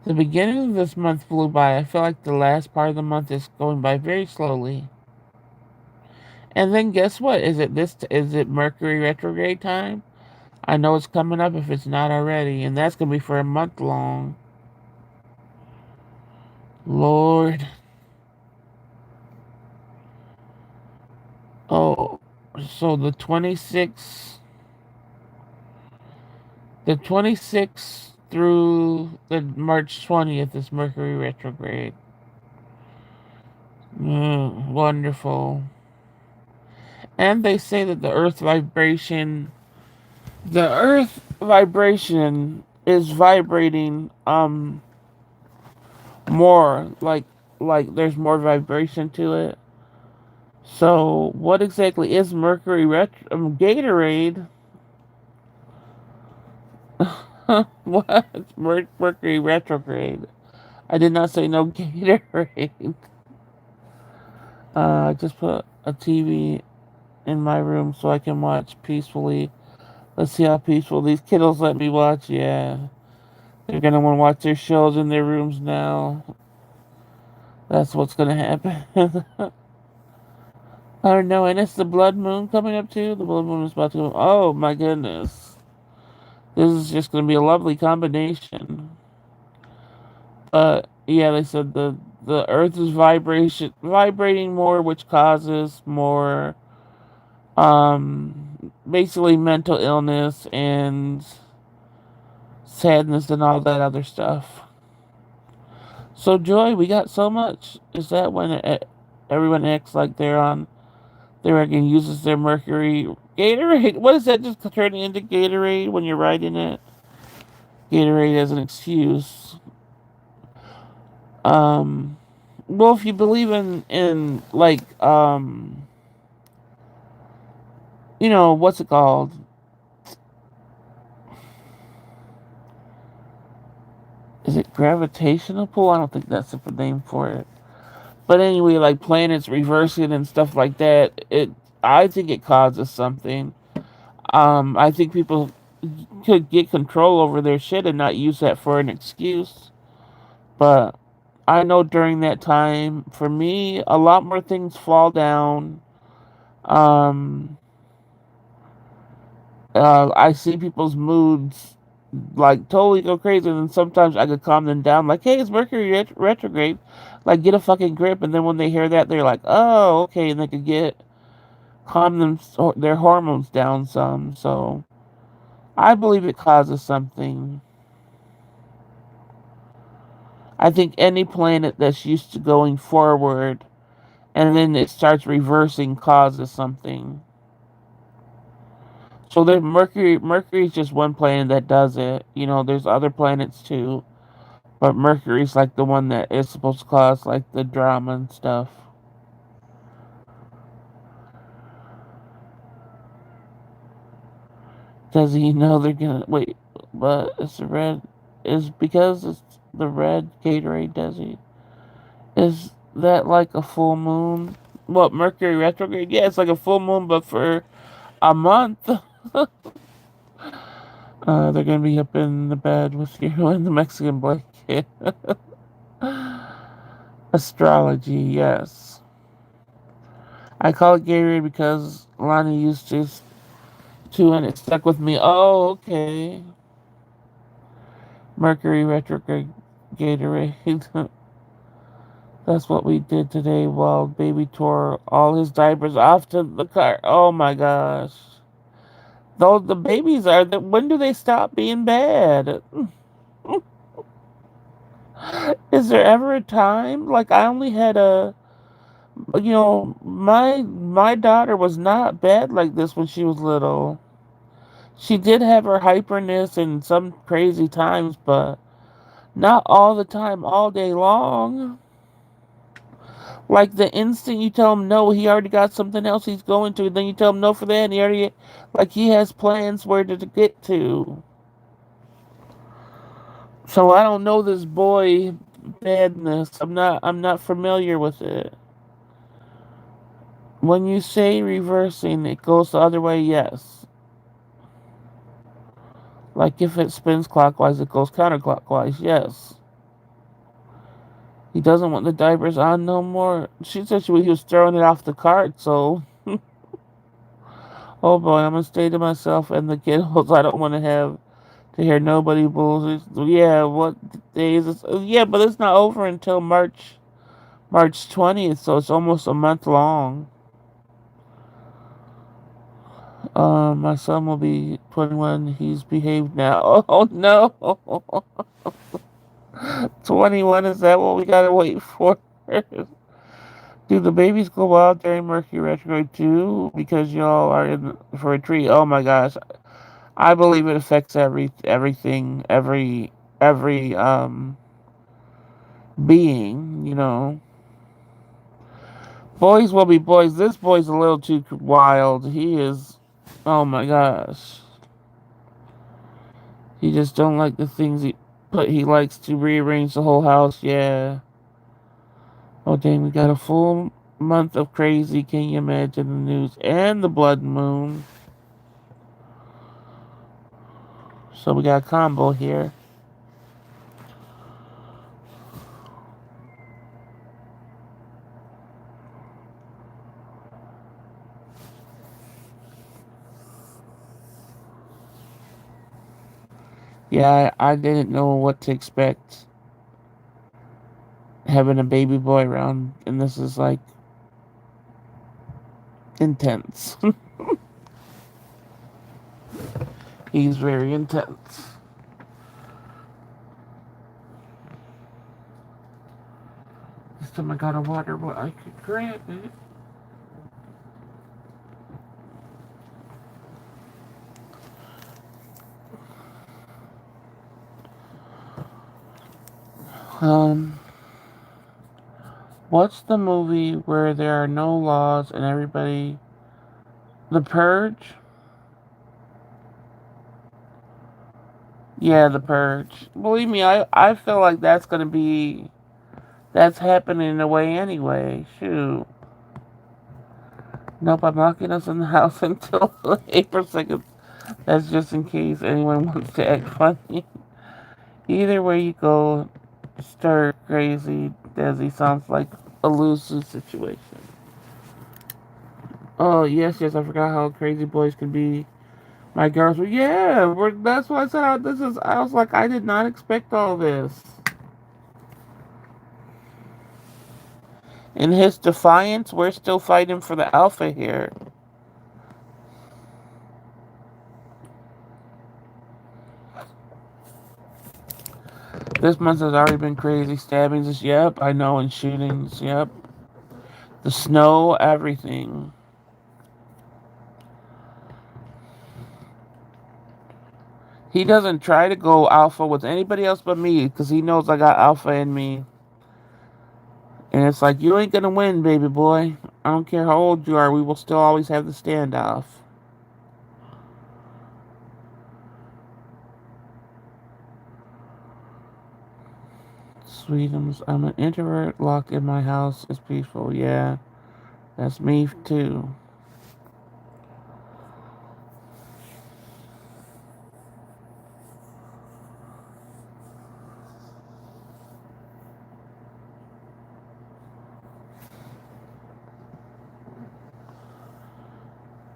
The beginning of this month flew by. I feel like the last part of the month is going by very slowly. And then guess what? Is it Mercury retrograde time? I know it's coming up if it's not already, and that's gonna be for a month long. Lord. Oh, so the 26th through the March 20th is Mercury retrograde. Wonderful. And they say that the earth vibration is vibrating more like there's more vibration to it. So what exactly is Mercury Gatorade? What? Mercury retrograde. I did not say no Gatorade. I just put a TV in my room so I can watch peacefully. Let's see how peaceful these kiddos let me watch. Yeah. They're gonna want to watch their shows in their rooms now. That's what's gonna happen. Oh no, and it's the blood moon coming up too. The blood moon is about to go. Oh my goodness. This is just gonna be a lovely combination. But yeah, they said the earth is vibrating more, which causes more basically mental illness and sadness and all that other stuff. So Joy, we got so much. Is that when everyone acts like they reckon uses their Mercury Gatorade? What is that just turning into Gatorade when you're writing it? Gatorade as an excuse. Um, well, if you believe in like what's it called? Is it gravitational pull? I don't think that's the name for it. But anyway, like planets reversing and stuff like that, I think it causes something. I think people could get control over their shit and not use that for an excuse. But I know during that time, for me, a lot more things fall down. Um, I see people's moods like totally go crazy, and sometimes I could calm them down, like, "Hey, it's Mercury retrograde, like get a fucking grip." And then when they hear that, they're like, "Oh, okay," and they could get calm their hormones down some. So I believe it causes something. I think any planet that's used to going forward and then it starts reversing causes something. So there's Mercury is just one planet that does it. There's other planets too. But Mercury's like the one that is supposed to cause like the drama and stuff. Does he know they're gonna wait? But it's the red is because it's the red Gatorade. Does he? Is that like a full moon? What Mercury retrograde? Yeah, it's like a full moon, but for a month. They're gonna be up in the bed with you in the Mexican blanket. Astrology, yes. I call it Gatorade because Lonnie used to and it stuck with me. Oh, okay. Mercury retrograde Gatorade. That's what we did today while baby tore all his diapers off to the car. Oh my gosh. Though the babies when do they stop being bad? Is there ever a time? Like I only had my daughter was not bad like this when she was little. She did have her hyperness and some crazy times, but not all the time, all day long. Like the instant you tell him no, he already got something else he's going to. Then you tell him no for that, and he has plans where to get to. So I don't know this boy badness. I'm not familiar with it. When you say reversing, it goes the other way. Yes. Like if it spins clockwise, it goes counterclockwise. Yes. He doesn't want the diapers on no more. She said he was throwing it off the cart, so oh boy, I'm gonna stay to myself and the kiddos. I don't want to hear nobody bulls. Yeah, what days? Yeah, but it's not over until March 20th, so it's almost a month long. My son will be 21. He's behaved now. Oh no, 21. Is that what we gotta wait for? Do the babies go out during Mercury retrograde too? Because y'all are in for a treat. Oh my gosh, I believe it affects everything, every being. Boys will be boys. This boy's a little too wild. He is. Oh my gosh, he just don't like the things he likes to rearrange the whole house. Yeah. Oh dang, we got a full month of crazy. Can you imagine the news and the blood moon? So we got a combo here. Yeah, I didn't know what to expect having a baby boy around, and this is like intense. He's very intense. This time I got a water what I could grab it. Um, what's the movie where there are no laws and everybody? The Purge? Yeah, The Purge. Believe me, I feel like that's happening in a way anyway. Shoot. Nope, I'm locking us in the house until April 2nd. That's just in case anyone wants to act funny. Either way you go, stir crazy, Desi sounds like a lose-lose situation. Oh, yes, yes, I forgot how crazy boys can be. My girls were, yeah, that's why I said I was like, I did not expect all this. In his defiance, we're still fighting for the alpha here. This month has already been crazy. Stabbings, yep, I know, and shootings, yep. The snow, everything. He doesn't try to go alpha with anybody else but me because he knows I got alpha in me. And it's like, you ain't gonna win, baby boy. I don't care how old you are, we will still always have the standoff. Sweetums, I'm an introvert locked in my house. It's peaceful. Yeah, that's me too.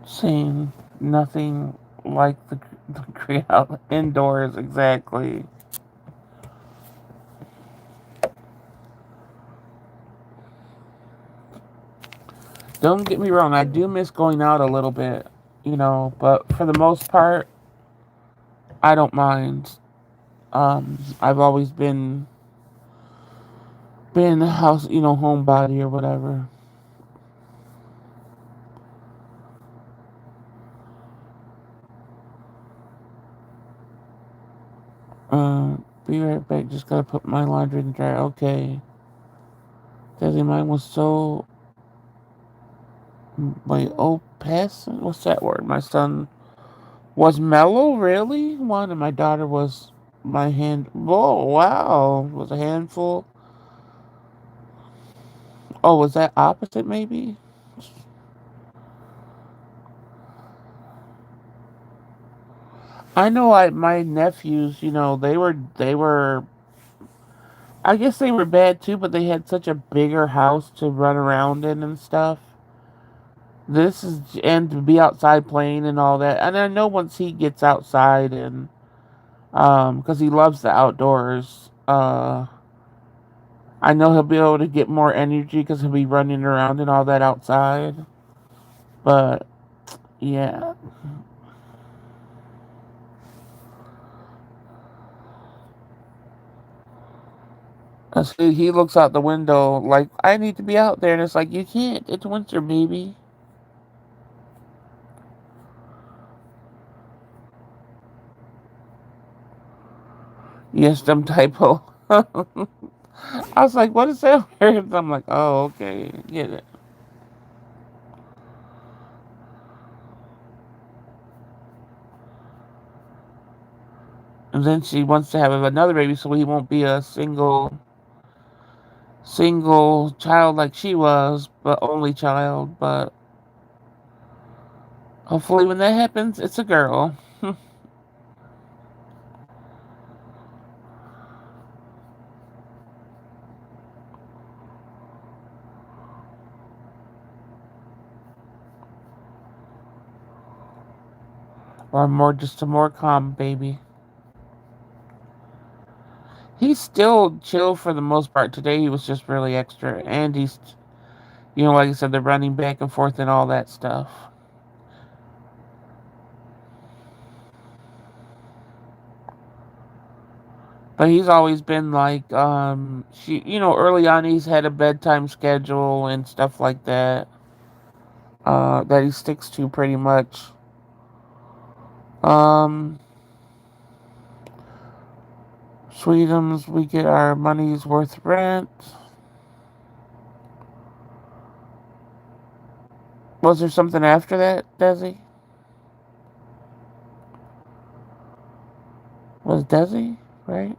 Same. Nothing like the crowd indoors exactly. Don't get me wrong, I do miss going out a little bit, but for the most part, I don't mind. I've always been a house, homebody or whatever. Be right back. Just gotta put my laundry in the dryer. Okay. Desi, mine was so my opacent. What's that word? My son was mellow. Really? One, and my daughter was my hand. Whoa! Wow. Was a handful. Oh, was that opposite? Maybe. I know. My nephews. They were. I guess they were bad too, but they had such a bigger house to run around in and stuff. This is and to be outside playing and all that. And I know once he gets outside and because he loves the outdoors, I know he'll be able to get more energy because he'll be running around and all that outside. But yeah, See, he looks out the window like, I need to be out there. And it's like, you can't. It's winter, baby. Yes, them typo. I was like, what is that word? I'm like, oh, okay. Get it. And then she wants to have another baby so he won't be a single child like she was, but only child. But hopefully when that happens, it's a girl. Or more, just a more calm baby. He's still chill for the most part. Today he was just really extra. And he's, like I said, they're running back and forth and all that stuff. But he's always been like, early on he's had a bedtime schedule and stuff like that, that he sticks to pretty much. Um, Sweetums, we get our money's worth rent. Was there something after that, Desi? Was Desi, right?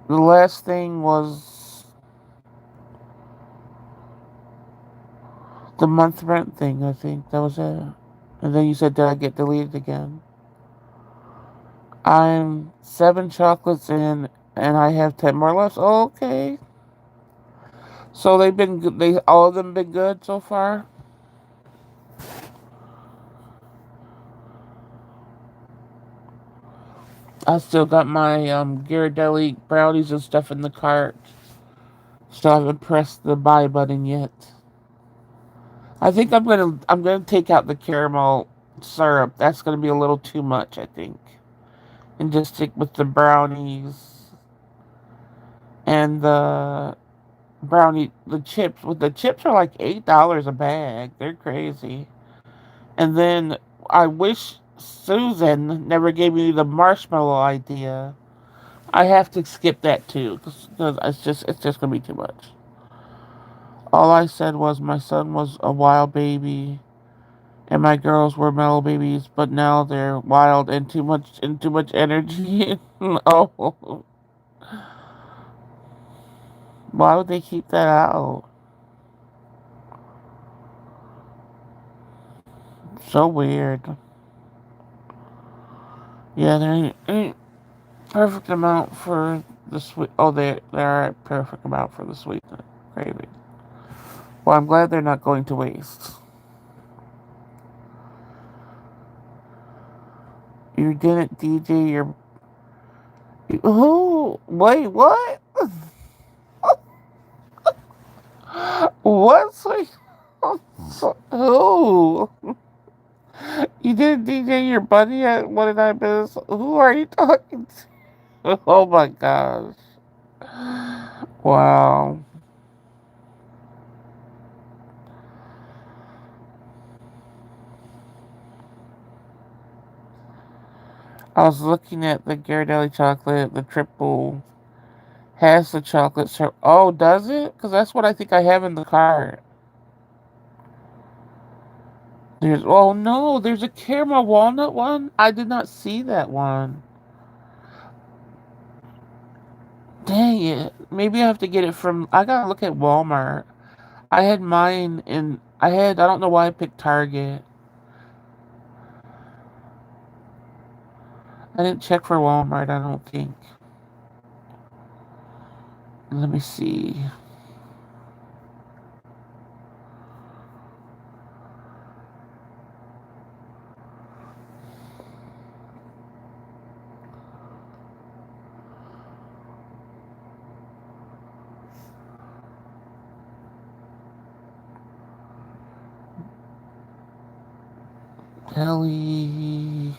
The last thing was the month rent thing, I think. That was it. And then you said, did I get deleted again? I'm 7 chocolates in, and I have 10 more left. Oh, okay. So they've been good. All of them been good so far. I still got my Ghirardelli brownies and stuff in the cart. Still haven't pressed the buy button yet. I think I'm gonna take out the caramel syrup. That's gonna be a little too much, I think. And just stick with the brownies and the chips. With the chips are like $8 a bag. They're crazy. And then I wish Susan never gave me the marshmallow idea. I have to skip that too because it's just gonna be too much. All I said was my son was a wild baby and my girls were mellow babies, but now they're wild and too much energy. Oh, why would they keep that out? So weird. Yeah, there ain't perfect amount for the sweet. Oh, they are a perfect amount for the sweet gravy. Well, I'm glad they're not going to waste. You didn't DJ your. Who? Wait, what? What? Who? You didn't DJ your buddy at What Did I Miss? Who are you talking to? Oh my gosh. Wow. I was looking at the Ghirardelli chocolate, the triple has the chocolate syrup. Oh, does it? Because that's what I think I have in the cart. Oh no, there's a caramel walnut one. I did not see that one. Dang it. Maybe I have to get it from. I gotta look at Walmart. I had mine in. I don't know why I picked Target. I didn't check for Walmart, I don't think. Let me see. Deli.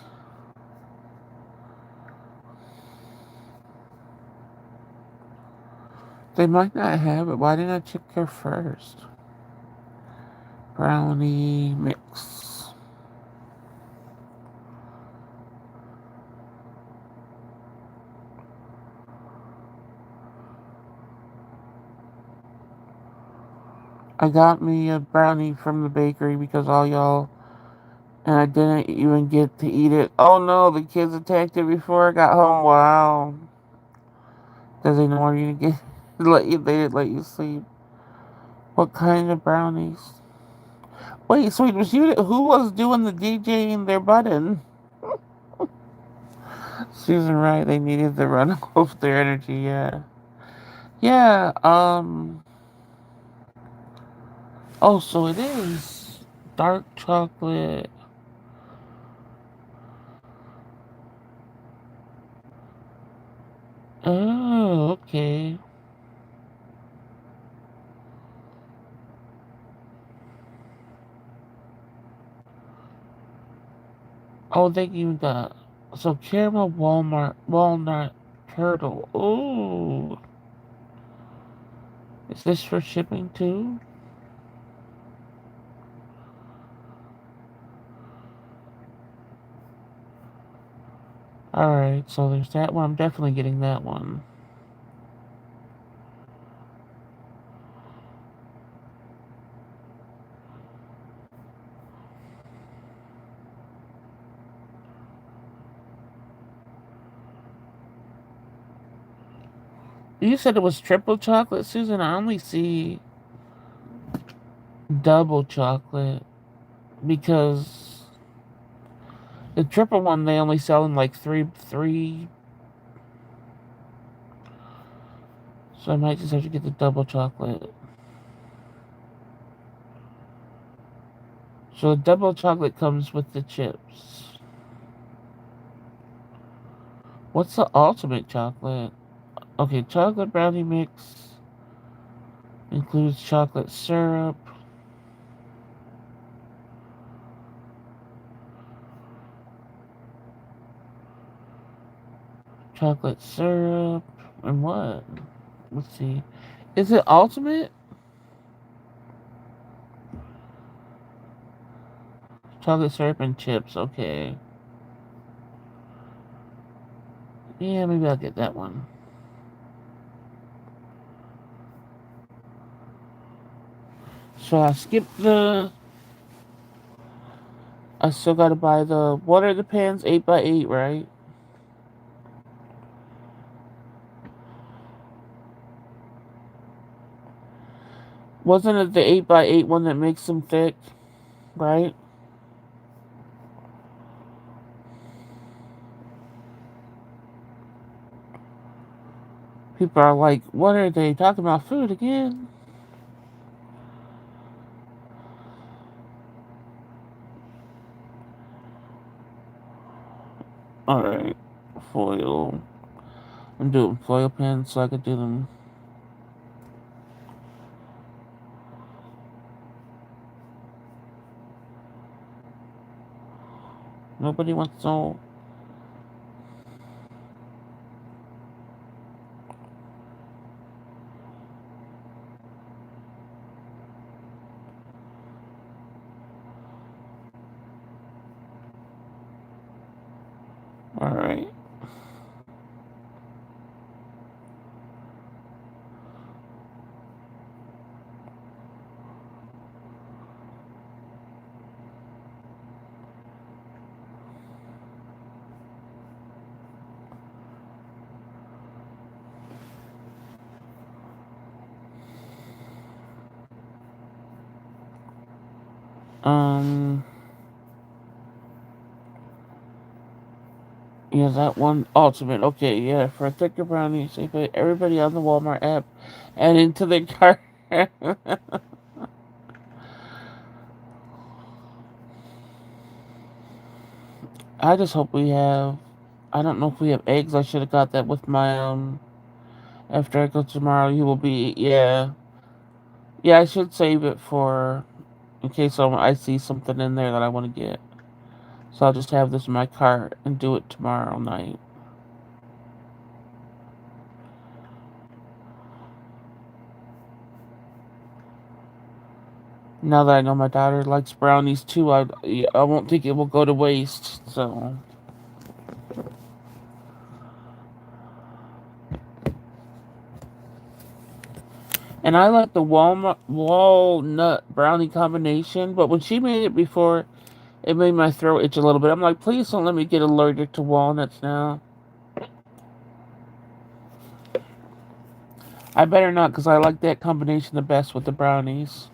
They might not have it. Why didn't I check here first? Brownie mix. I got me a brownie from the bakery because all y'all, and I didn't even get to eat it. Oh no, the kids attacked it before I got home. Wow. Because they didn't want you to get, they didn't let you sleep. What kind of brownies? Wait, sweet, was you, who was doing the DJing their button? Susan Wright, they needed to run off their energy, yeah. Yeah, oh, so it is dark chocolate. Oh, okay. Oh, they even got, so caramel walnut turtle. Ooh. Is this for shipping too? Alright, so there's that one. I'm definitely getting that one. You said it was triple chocolate, Susan. I only see double chocolate because the triple one they only sell in like three. So I might just have to get the double chocolate. So the double chocolate comes with the chips. What's the ultimate chocolate? Okay, chocolate brownie mix includes chocolate syrup, chocolate syrup, and what? Let's see. Is it ultimate? Chocolate syrup and chips. Okay. Yeah, maybe I'll get that one. So I skipped the. I still gotta buy the. What are the pans? 8x8, right? Wasn't it the 8x8 one that makes them thick, right? People are like, what are they talking about food again? Alright. Foil. I'm doing foil pens so I could do them. Nobody wants to. Alright. Um. Yeah, that one ultimate. Okay, yeah, for a thicker brownie, so you put everybody on the Walmart app and into the cart. I just hope we have. I don't know if we have eggs. I should have got that with my After I go tomorrow, you will be. Yeah, yeah. I should save it for in case I see something in there that I want to get. So I'll just have this in my cart and do it tomorrow night. Now that I know my daughter likes brownies too, I won't think it will go to waste. So, and I like the walnut brownie combination. But when she made it before, it made my throat itch a little bit. I'm like, please don't let me get allergic to walnuts now. I better not, because I like that combination the best with the brownies.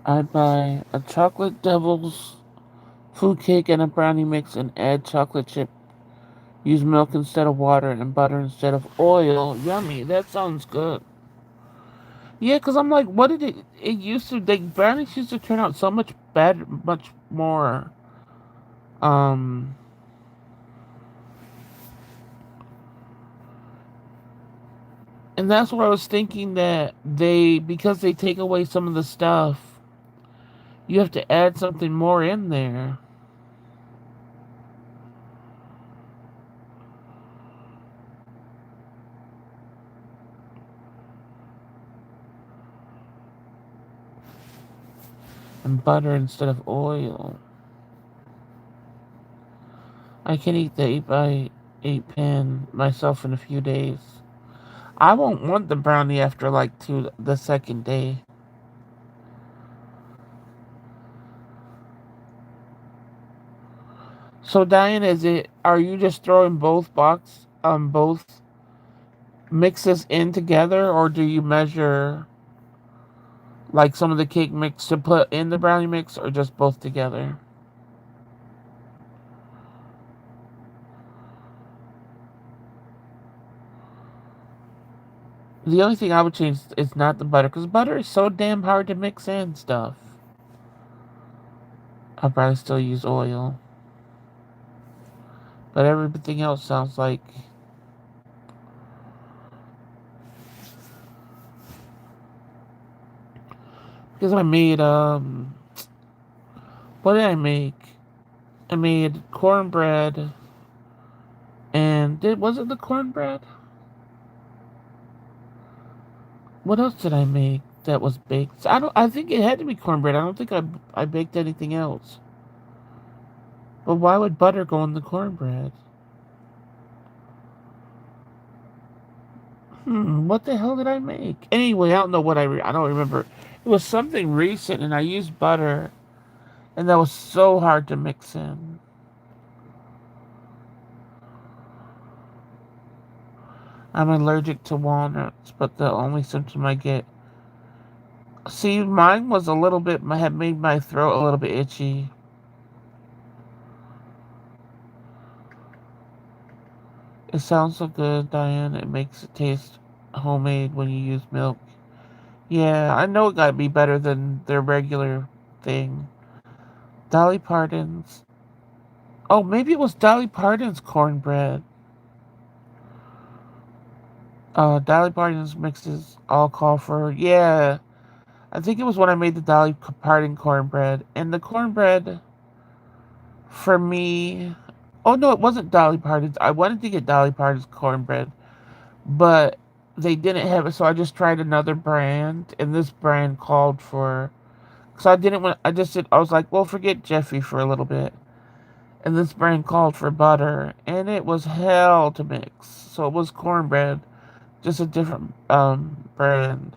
I buy a chocolate devil's food cake and a brownie mix and add chocolate chip. Use milk instead of water and butter instead of oil. Yummy. That sounds good. Yeah, because I'm like, what did it used to, the brownies used to turn out so much better, much more, um, and that's what I was thinking that because they take away some of the stuff, you have to add something more in there. And butter instead of oil. I can eat the 8 by 8 pan myself in a few days. I won't want the brownie after like the second day. So Diane, are you just throwing both mixes in together, or do you measure like some of the cake mix to put in the brownie mix, or just both together? The only thing I would change is not the butter, because butter is so damn hard to mix in stuff. I'll probably still use oil, but everything else sounds like, because I made what did I make? I made cornbread, and was it the cornbread? What else did I make that was baked? I think it had to be cornbread. I don't think I baked anything else. But why would butter go in the cornbread? What the hell did I make? Anyway, I don't know I don't remember. It was something recent, and I used butter, and that was so hard to mix in. I'm allergic to walnuts, but the only symptom I get. See, mine was a little bit, had made my throat a little bit itchy. It sounds so good, Diane. It makes it taste homemade when you use milk. Yeah, I know it gotta be better than their regular thing. Dolly Parton's. Oh, maybe it was Dolly Parton's cornbread. Dolly Parton's mixes all call for. Yeah, I think it was when I made the Dolly Parton cornbread. And the cornbread, for me. Oh, no, it wasn't Dolly Parton's. I wanted to get Dolly Parton's cornbread, but they didn't have it, so I just tried another brand, and this brand called for. So I didn't want. I just did. I was like, well, forget Jeffy for a little bit, and this brand called for butter, and it was hell to mix. So it was cornbread, just a different brand.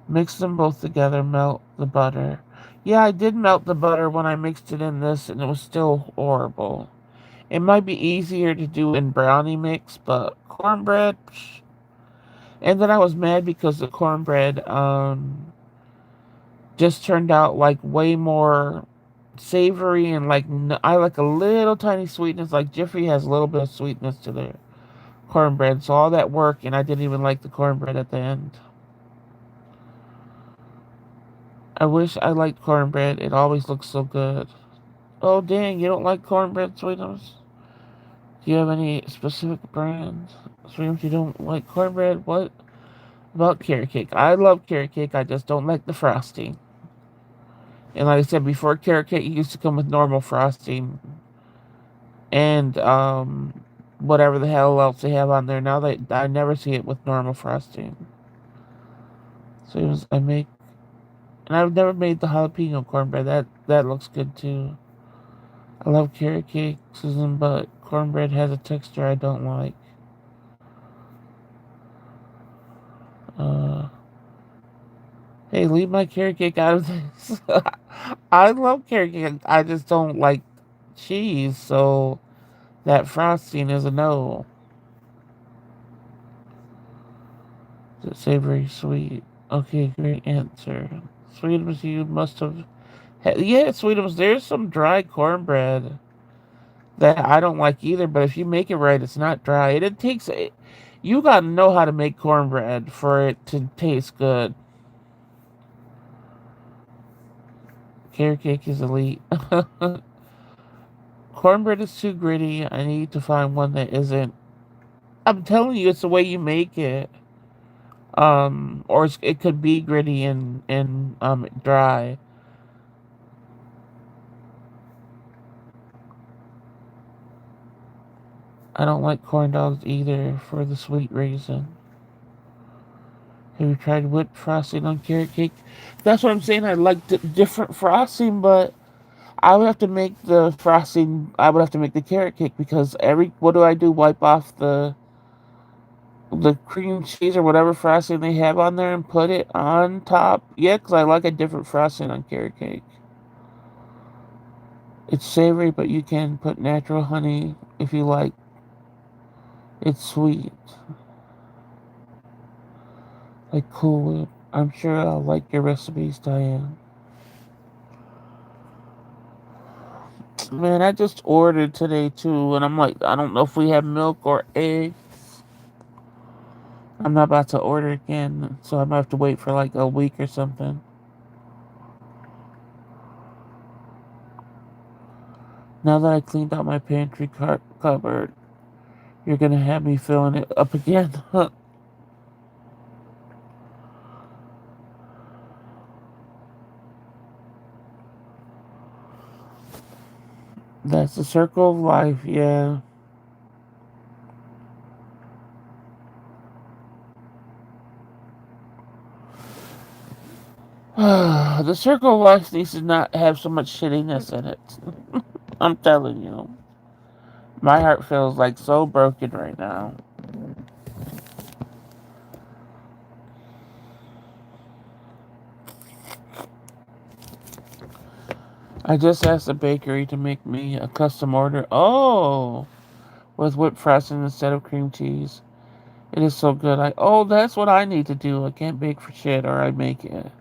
Mix them both together. Melt the butter. Yeah, I did melt the butter when I mixed it in this, and it was still horrible. It might be easier to do in brownie mix, but cornbread. Psh. And then I was mad because the cornbread just turned out like way more savory and like I like a little tiny sweetness. Like Jiffy has a little bit of sweetness to their cornbread. So all that work, and I didn't even like the cornbread at the end. I wish I liked cornbread. It always looks so good. Oh dang, you don't like cornbread, sweetness? Do you have any specific brand? Sweetness, you don't like cornbread? What about carrot cake? I love carrot cake. I just don't like the frosting. And like I said before, carrot cake used to come with normal frosting and whatever the hell else they have on there. Now they I never see it with normal frosting. So it was I make and I've never made the jalapeno cornbread. That looks good too. I love carrot cake, Susan, but cornbread has a texture I don't like. Uh, hey, leave my carrot cake out of this. I love carrot cake. I just don't like cheese, so that frosting is a no. Is it savory, sweet? Okay, great answer. Sweetums, you must have. Yeah, Sweetums, there's some dry cornbread that I don't like either, but if you make it right, it's not dry. It takes. You gotta know how to make cornbread for it to taste good. Carrot cake is elite. Cornbread is too gritty. I need to find one that isn't. I'm telling you, it's the way you make it. Or it could be gritty and dry. I don't like corn dogs either for the sweet reason. Have you tried whipped frosting on carrot cake? That's what I'm saying. I like different frosting, but I would have to make the frosting. I would have to make the carrot cake because every what do I do? Wipe off the cream cheese or whatever frosting they have on there and put it on top. Yeah, because I like a different frosting on carrot cake. It's savory, but you can put natural honey if you like. It's sweet, like Cool Whip. I'm sure I'll like your recipes, Diane. Man, I just ordered today too, and I'm like, I don't know if we have milk or egg. I'm not about to order again, so I might have to wait for like a week or something. Now that I cleaned out my pantry cupboard, you're gonna have me filling it up again. That's the circle of life, yeah. The circle of life needs to not have so much shittiness in it. I'm telling you. My heart feels like so broken right now. I just asked the bakery to make me a custom order. Oh, with whipped frosting instead of cream cheese. It is so good. That's what I need to do. I can't bake for shit, or I make it.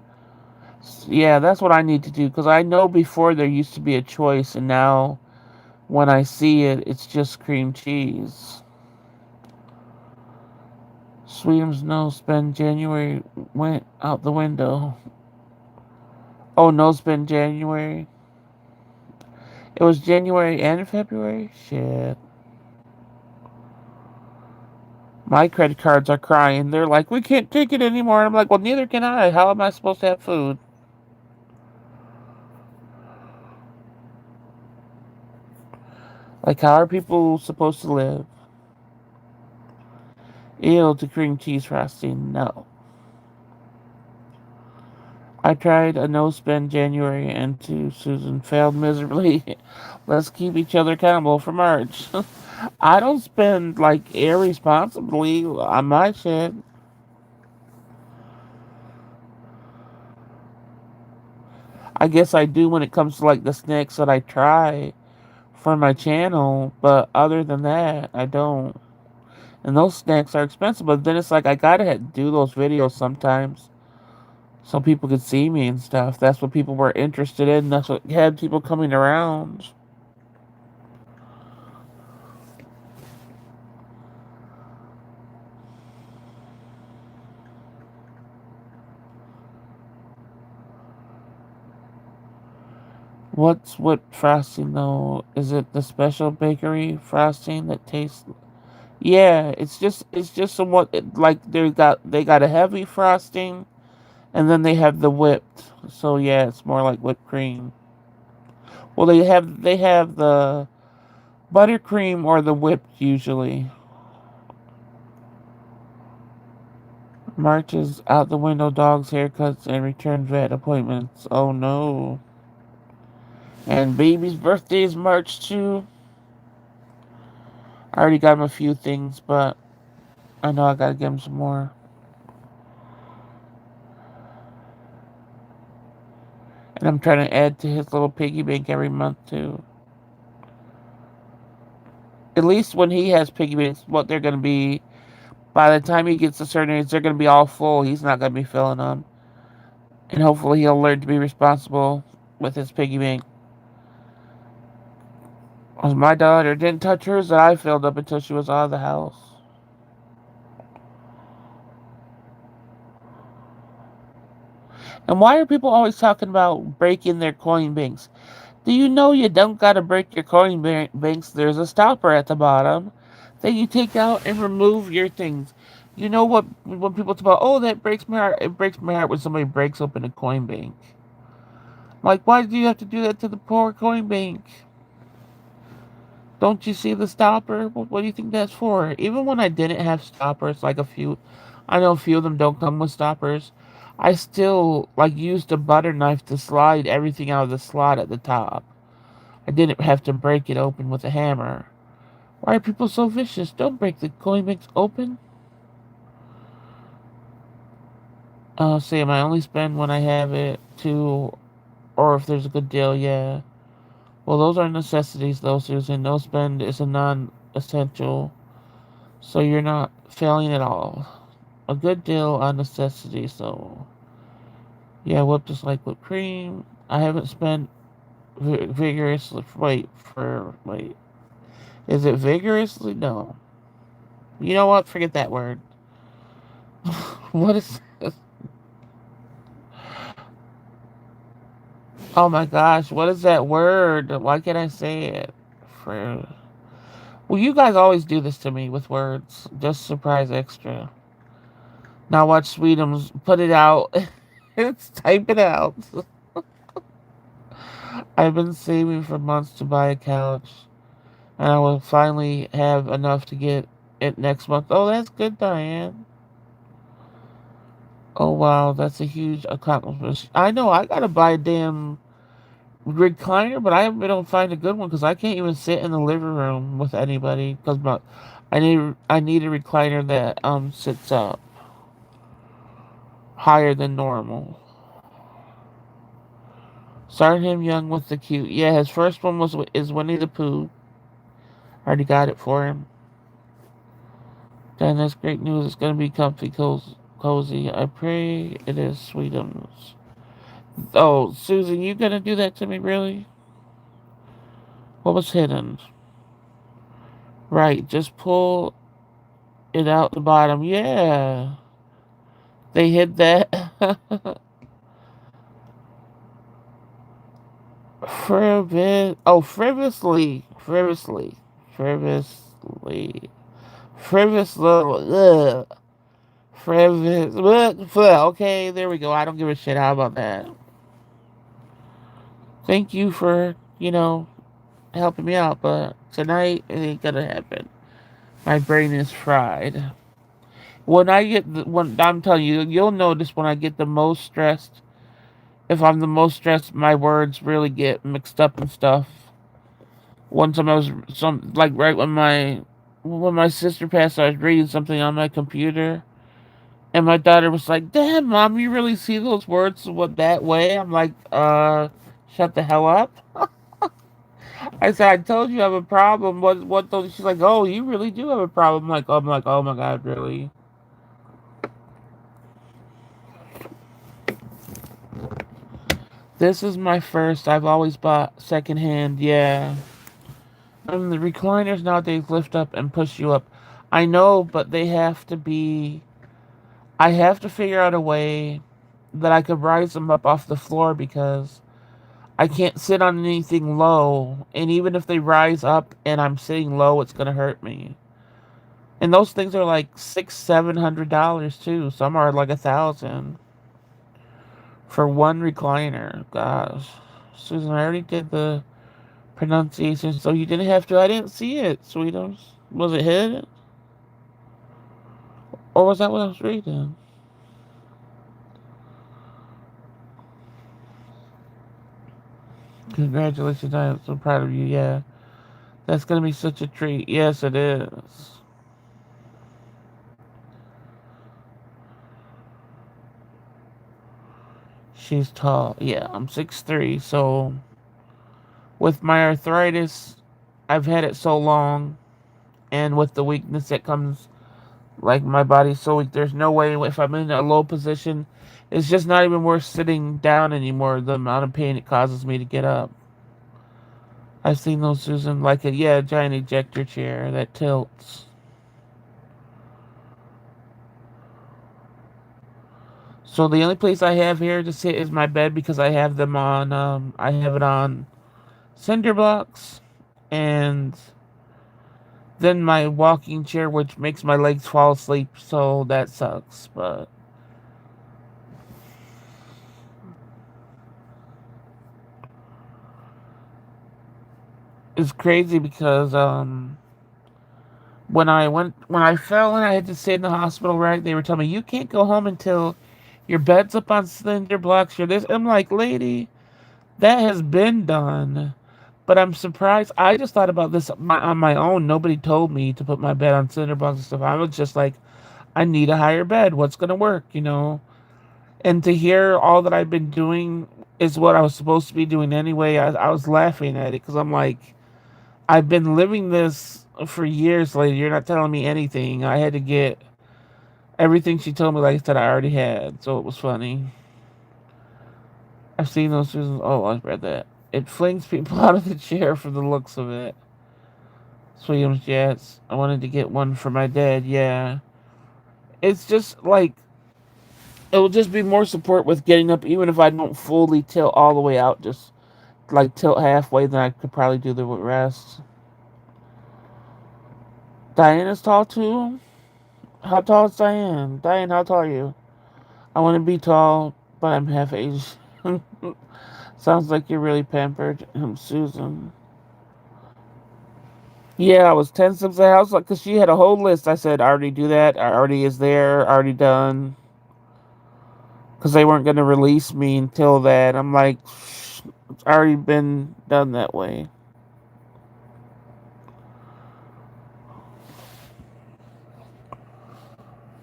Yeah, that's what I need to do because I know before there used to be a choice, and now when I see it, it's just cream cheese. Sweetums no spend January went out the window. Oh, no spend January. It was January and February? Shit. My credit cards are crying. They're like, we can't take it anymore. And I'm like, well, neither can I. How am I supposed to have food? Like, how are people supposed to live? Ew, to cream cheese frosting. No. I tried a no spend January and two Susan failed miserably. Let's keep each other accountable for March. I don't spend like irresponsibly on my shit. I guess I do when it comes to like the snacks that I try for my channel, but other than that, I don't. And those snacks are expensive, but then it's like I gotta do those videos sometimes so people could see me and stuff. That's what people were interested in. That's what had people coming around. What's with frosting though? Is it the special bakery frosting that tastes? Yeah, it's just somewhat like they got a heavy frosting And then they have the whipped. So yeah, it's more like whipped cream. Well, they have the buttercream or the whipped usually. March is out the window, dogs, haircuts, and return vet appointments. Oh no. And baby's birthday is March too. I already got him a few things, but I know I gotta get him some more. And I'm trying to add to his little piggy bank every month too. At least when he has piggy banks, what they're gonna be, by the time he gets a certain age, they're gonna be all full. He's not gonna be filling them. And hopefully he'll learn to be responsible with his piggy bank. Because my daughter didn't touch hers that I filled up until she was out of the house. And why are people always talking about breaking their coin banks? Do you know you don't gotta break your coin banks? There's a stopper at the bottom that you take out and remove your things. You know what? When people talk about, oh, that breaks my heart. It breaks my heart when somebody breaks open a coin bank. Like, why do you have to do that to the poor coin bank? Don't you see the stopper? What do you think that's for? Even when I didn't have stoppers, like a few, I know a few of them don't come with stoppers. I still like used a butter knife to slide everything out of the slot at the top. I didn't have to break it open with a hammer. Why are people so vicious? Don't break the coin banks open. Sam, I only spend when I have it too, or if there's a good deal, yeah. Well, those are necessities, though, Susan. No spend is a non essential, so you're not failing at all. A good deal on necessity, so. Yeah, whipped just like whipped cream. I haven't spent vigorously. Wait. Is it vigorously? No. You know what? Forget that word. What is this? Oh my gosh, what is that word? Why can't I say it? For Well, you guys always do this to me with words. Just surprise extra. Now watch Sweetums put it out. It's type it out. I've been saving for months to buy a couch, and I will finally have enough to get it next month. Oh, that's good, Diane. Oh wow, that's a huge accomplishment. I know I gotta buy a damn recliner, but I haven't been able to find a good one because I can't even sit in the living room with anybody because I need a recliner that sits up higher than normal. Started him young with the cute. Yeah, his first one is Winnie the Pooh. Already got it for him. Then that's great news. It's gonna be comfy, cozy. I pray it is, Sweetums. Oh, Susan, you gonna do that to me, really? What was hidden? Right, just pull it out the bottom. Yeah, they hid that. Frivolously, frivolously, okay, there we go. I don't give a shit. How about that? Thank you for, helping me out, but tonight it ain't gonna happen. My brain is fried. When I'm telling you, you'll notice when I get the most stressed. If I'm the most stressed, my words really get mixed up and stuff. One time I was like right when my sister passed, I was reading something on my computer, and my daughter was like, "Damn, mom, you really see those words what that way?" I'm like, shut the hell up. I said, "I told you I have a problem. What those?" She's like, "Oh, you really do have a problem." I'm like, "Oh my god, really?" This is my first. I've always bought secondhand. Yeah. And the recliners nowadays lift up and push you up. I know, but they have to be. I have to figure out a way that I could rise them up off the floor because I can't sit on anything low. And even if they rise up and I'm sitting low, it's gonna hurt me. And those things are like $600-700 too. Some are like 1,000. for one recliner. Gosh. Susan, I already did the pronunciation, so you didn't have to. I didn't see it, sweetos. Was it hidden? Or was that what I was reading? Congratulations, I am so proud of you, yeah. That's gonna be such a treat. Yes, it is. She's tall. Yeah, I'm 6'3", so with my arthritis, I've had it so long, and with the weakness that comes, like my body's so weak, there's no way if I'm in a low position, it's just not even worth sitting down anymore, the amount of pain it causes me to get up. I've seen those, Susan, like a giant ejector chair that tilts. So the only place I have here to sit is my bed because I have it on cinder blocks, and then my walking chair, which makes my legs fall asleep, so that sucks. But it's crazy because when I fell and I had to stay in the hospital, right? They were telling me you can't go home until your bed's up on cinder blocks. You're this. I'm like, lady, that has been done. But I'm surprised. I just thought about this on my own. Nobody told me to put my bed on cinder blocks and stuff. I was just like, I need a higher bed. What's gonna work, you know? And to hear all that I've been doing is what I was supposed to be doing anyway. I was laughing at it because I'm like, I've been living this for years, lady. You're not telling me anything. I had to get everything she told me, like I said, I already had. So it was funny. I've seen those reasons. Oh, I read that. It flings people out of the chair for the looks of it. Williams Jets. I wanted to get one for my dad. Yeah. It's just like it will just be more support with getting up, even if I don't fully tilt all the way out. Just like tilt halfway, then I could probably do the rest. Diane is tall too. How tall is Diane? Diane, how tall are you? I want to be tall, but I'm half age. Sounds like you're really pampered. Susan. Yeah, I was 10 steps ahead. I was like, because she had a whole list. I said, I already do that. I already is there. Already done. Because they weren't going to release me until that. I'm like, it's already been done that way.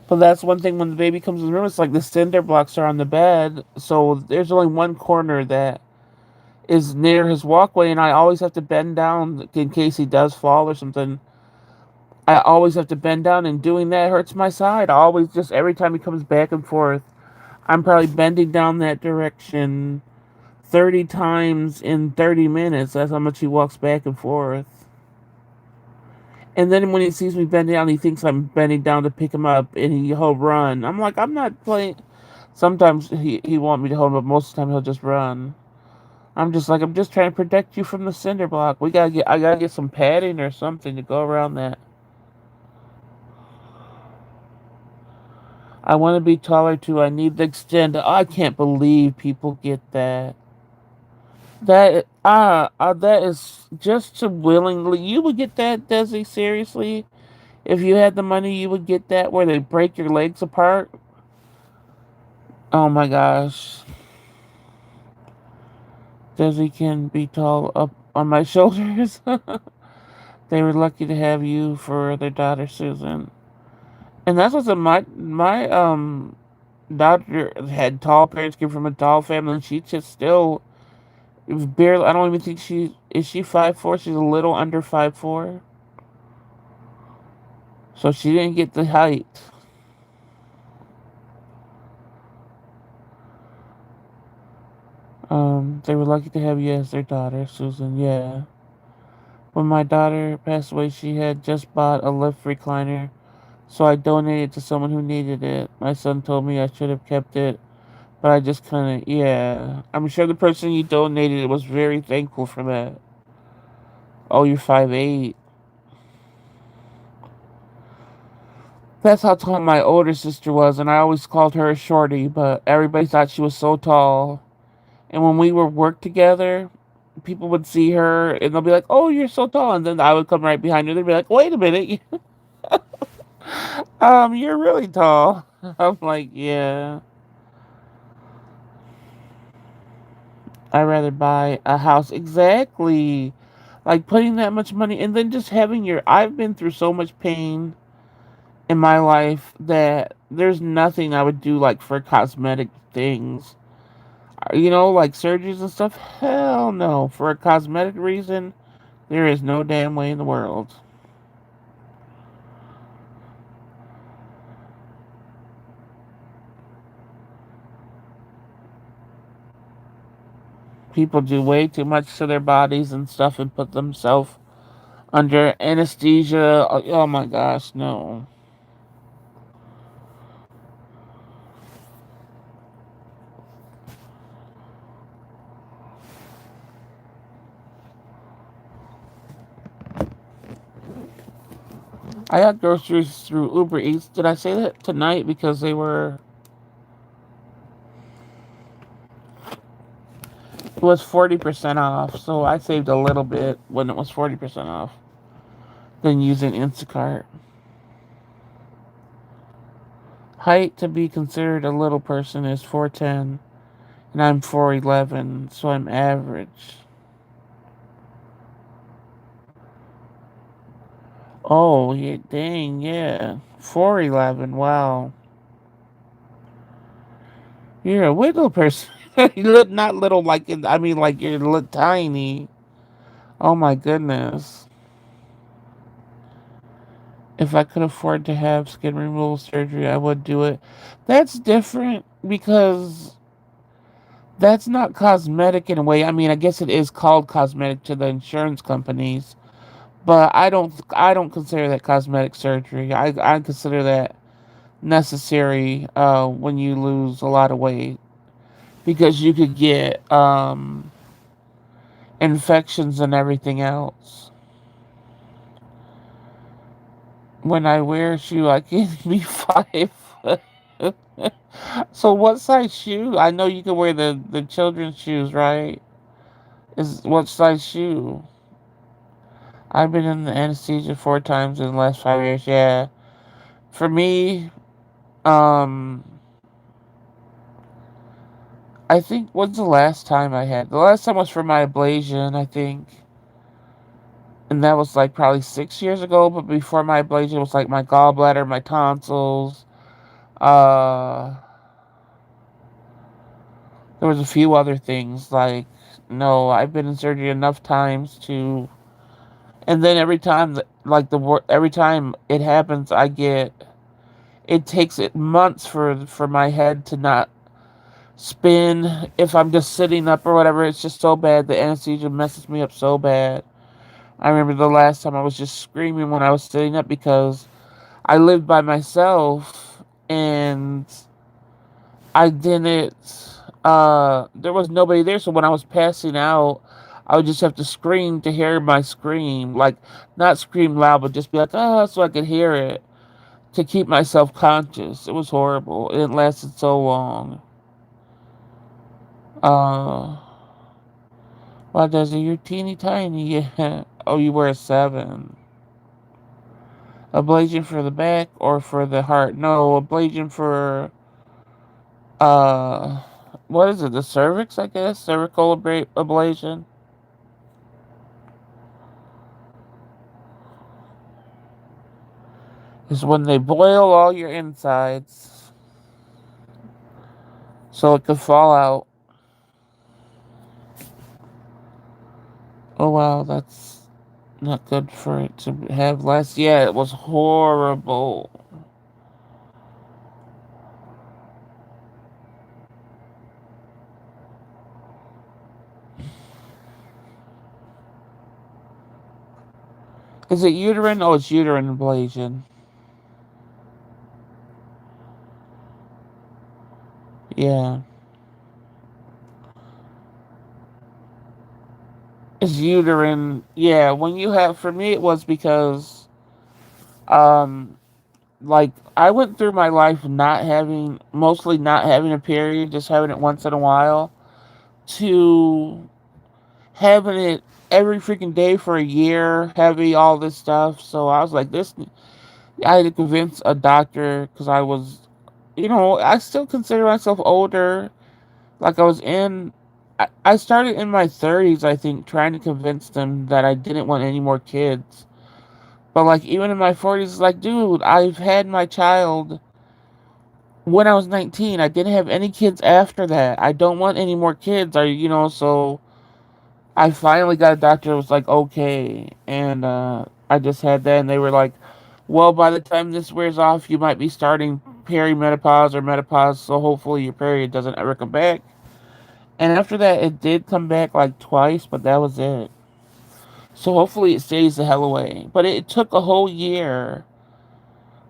But that's one thing when the baby comes in the room, it's like the cinder blocks are on the bed. So there's only one corner that is near his walkway, and I always have to bend down in case he does fall or something. I always have to bend down, and doing that hurts my side. I always just, every time he comes back and forth, I'm probably bending down that direction 30 times in 30 minutes. That's how much he walks back and forth. And then when he sees me bending down, he thinks I'm bending down to pick him up, and he'll run. I'm like, I'm not playing. Sometimes he want me to hold him, but most of the time he'll just run. I'm just like, I'm just trying to protect you from the cinder block. I gotta get some padding or something to go around that. I want to be taller too. I need to extend. I can't believe people get that. That is just to willingly. You would get that, Desi. Seriously, if you had the money, you would get that where they break your legs apart. Oh my gosh, Desi can be tall up on my shoulders. They were lucky to have you for their daughter, Susan. And that's what's my daughter had tall parents, came from a tall family, and she just still barely. I don't even think she 5'4". She's a little under 5'4". So she didn't get the height. They were lucky to have you as their daughter, Susan. Yeah. When my daughter passed away, she had just bought a lift recliner, so I donated to someone who needed it. My son told me I should have kept it, but I just kind of, yeah. I'm sure the person you donated was very thankful for that. Oh, you're 5'8". That's how tall my older sister was, and I always called her a shorty, but everybody thought she was so tall. And when we would work together, people would see her and they'll be like, "Oh, you're so tall," and then I would come right behind her. They'd be like, "Wait a minute, you're really tall." I'm like, "Yeah, I'd rather buy a house." Exactly, like putting that much money and then just having your. I've been through so much pain in my life that there's nothing I would do like for cosmetic things. Like surgeries and stuff. Hell no. For a cosmetic reason, there is no damn way in the world. People do way too much to their bodies and stuff and put themselves under anesthesia. Oh my gosh, no. I got groceries through Uber Eats. Did I say that tonight? Because it was 40% off. So I saved a little bit when it was 40% off than using Instacart. Height to be considered a little person is 4'10", and I'm 4'11", so I'm average. Oh, yeah, dang, yeah. 4'11", wow. You're a little person. You look not little like I mean like you're tiny. Oh my goodness. If I could afford to have skin removal surgery, I would do it. That's different because that's not cosmetic in a way. I mean, I guess it is called cosmetic to the insurance companies, but I don't consider that cosmetic surgery. I consider that necessary when you lose a lot of weight because you could get infections and everything else. When I wear a shoe, I can be 5 foot. So what size shoe? I know you can wear the children's shoes, right? Is what size shoe? I've been in the anesthesia 4 times in the last 5 years. Yeah, for me, um, I think when's the last time I had? The last time was for my ablation, I think, and that was like probably 6 years ago. But before my ablation, it was like my gallbladder, my tonsils. Uh, there was a few other things like no, I've been in surgery enough times to, and then every time every time it happens, it takes it months for my head to not spin if I'm just sitting up or whatever. It's just so bad. The anesthesia messes me up so bad. I remember the last time I was just screaming when I was sitting up because I lived by myself and I didn't there was nobody there, so when I was passing out I would just have to scream to hear my scream. Like not scream loud but just be like, "Ah," so I could hear it to keep myself conscious. It was horrible. It lasted so long. Uh Why does it? You're teeny tiny. Yeah. Oh, you wear a 7. Ablation for the back or for the heart? No, ablation for uh, what is it? The cervix, I guess. Cervical ablation is when they boil all your insides so it could fall out. Oh wow, that's not good for it to have less. Yeah, it was horrible. Is it uterine? Oh, it's uterine ablation. Yeah. It's uterine. Yeah, when you have, for me, it was because um like I went through my life mostly not having a period, just having it once in a while, to having it every freaking day for a year, having all this stuff. So I was like, this. I had to convince a doctor because I was, I still consider myself older. Like I started in my 30s, I think, trying to convince them that I didn't want any more kids. But like even in my 40s, it's like, dude, I've had my child when I was 19. I didn't have any kids after that. I don't want any more kids. So I finally got a doctor who was like, okay. And I just had that, and they were like, well, by the time this wears off, you might be starting perimenopause or menopause, so hopefully your period doesn't ever come back. And after that, it did come back like twice, but that was it. So hopefully it stays the hell away. But it took a whole year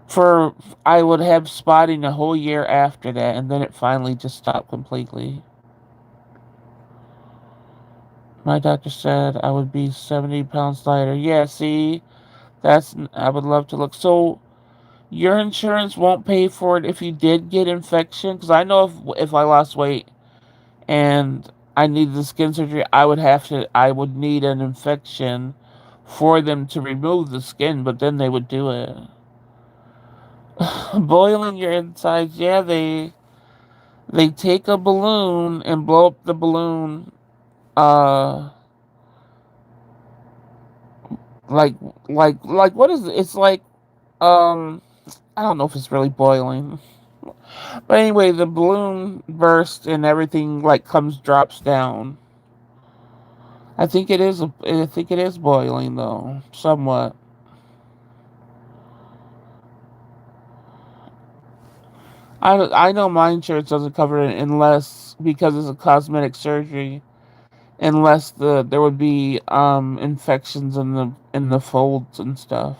for I would have spotting a whole year after that, and then it finally just stopped completely. My doctor said I would be 70 pounds lighter. Yeah, see, I would love to look. So your insurance won't pay for it if you did get infection? Because I know if I lost weight and I needed the skin surgery, I would need an infection for them to remove the skin, but then they would do it. Boiling your insides, yeah, they take a balloon and blow up the balloon, uh, like, what is it? It's like, um, I don't know if it's really boiling. But anyway, the balloon bursts and everything like drops down. I think it is boiling though, somewhat. I know my insurance doesn't cover it unless because it's a cosmetic surgery, unless there would be infections in the folds and stuff.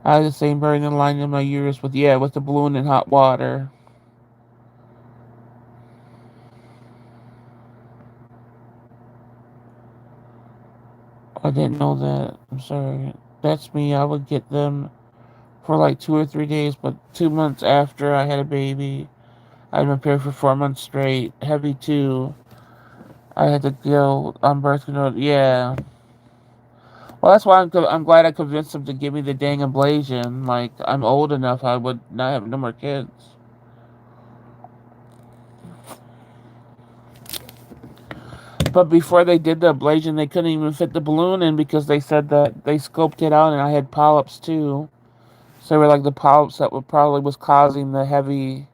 I had the same burning line in my uterus with the balloon and hot water. I didn't know that. I'm sorry. That's me. I would get them for like 2 or 3 days, but 2 months after I had a baby, I'd been prepared for 4 months straight. Heavy too. I had to go on birth control. Yeah. Well, that's why I'm glad I convinced them to give me the dang ablation. Like, I'm old enough, I would not have no more kids. But before they did the ablation, they couldn't even fit the balloon in because they said that they scoped it out and I had polyps too. So they were like the polyps that would probably was causing the heavy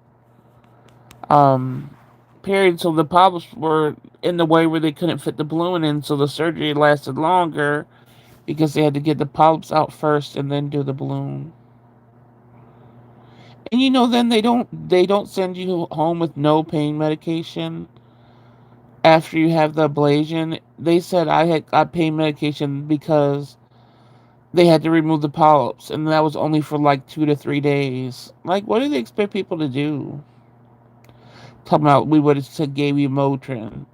um period. So the polyps were in the way where they couldn't fit the balloon in. So the surgery lasted longer because they had to get the polyps out first and then do the balloon. And then they don't send you home with no pain medication after you have the ablation. They said I had got pain medication because they had to remove the polyps, and that was only for like 2 to 3 days. Like, what do they expect people to do? Talking about we would have said gave you Motrin.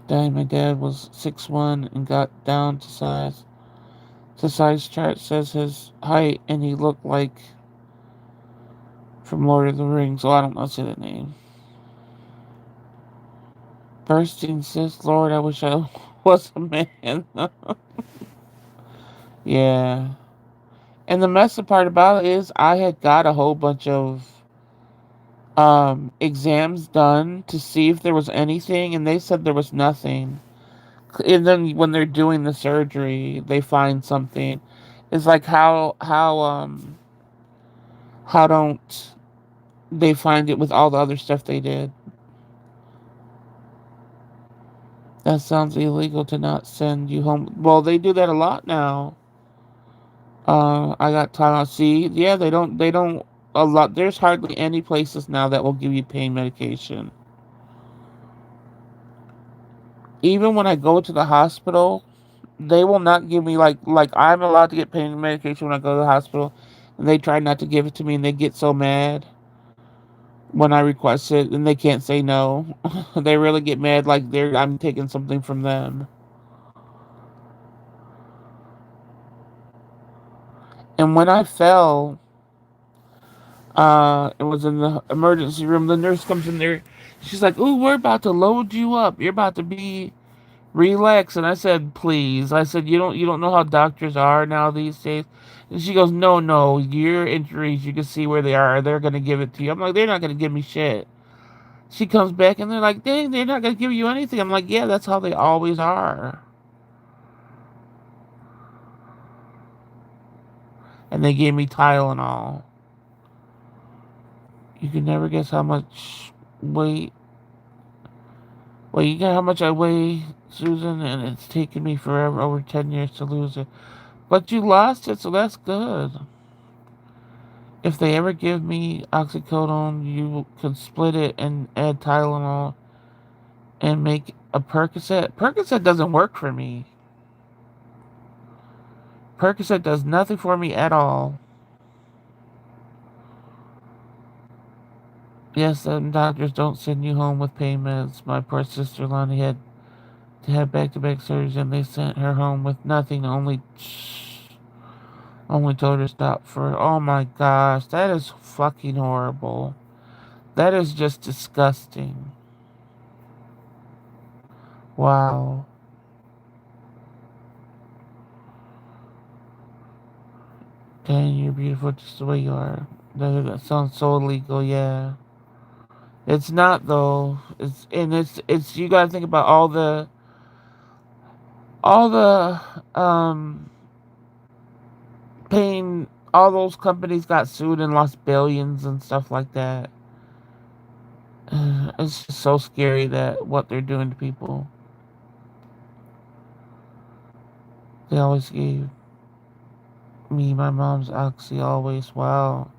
Dang, my dad was 6'1" and got down to size. The size chart says his height, and he looked like from Lord of the Rings. Oh, I don't know say the name. Bursting says, Lord, I wish I was a man. Yeah. And the messy part about it is I had got a whole bunch of exams done to see if there was anything, and they said there was nothing. And then when they're doing the surgery, they find something. It's like how don't they find it with all the other stuff they did? That sounds illegal to not send you home. Well, they do that a lot now. I got time out. See, yeah, they don't a lot. There's hardly any places now that will give you pain medication. Even when I go to the hospital, they will not give me like I'm allowed to get pain medication when I go to the hospital, and they try not to give it to me, and they get so mad. when I request it, and they can't say no. They really get mad, like I'm taking something from them. And when I fell, it was in the emergency room. The nurse comes in there. She's like, "Ooh, we're about to load you up. You're about to be relaxed." And I said, "Please." I said, "You don't know how doctors are now these days." And she goes, "No, no, your injuries. You can see where they are. They're gonna give it to you." I'm like, "They're not gonna give me shit." She comes back and they're like, "Dang, they're not gonna give you anything." I'm like, "Yeah, that's how they always are." And they gave me Tylenol. You can never guess how much weight. Well, you got how much I weigh, Susan, and it's taken me forever, over 10 years to lose it. But you lost it, so that's good. If they ever give me oxycodone, you can split it and add Tylenol and make a Percocet. Percocet doesn't work for me. Percocet does nothing for me at all. Yes, and doctors don't send you home with pain meds. My poor sister Lonnie had to have back-to-back surgeries, and they sent her home with nothing. Only told her to stop for. Oh my gosh, that is fucking horrible. That is just disgusting. Wow. Dang, you're beautiful just the way you are. That sounds so illegal, yeah. It's not though. It's you gotta think about all the pain. All those companies got sued and lost billions and stuff like that. It's just so scary that what they're doing to people. They always gave me my mom's oxy always. Wow.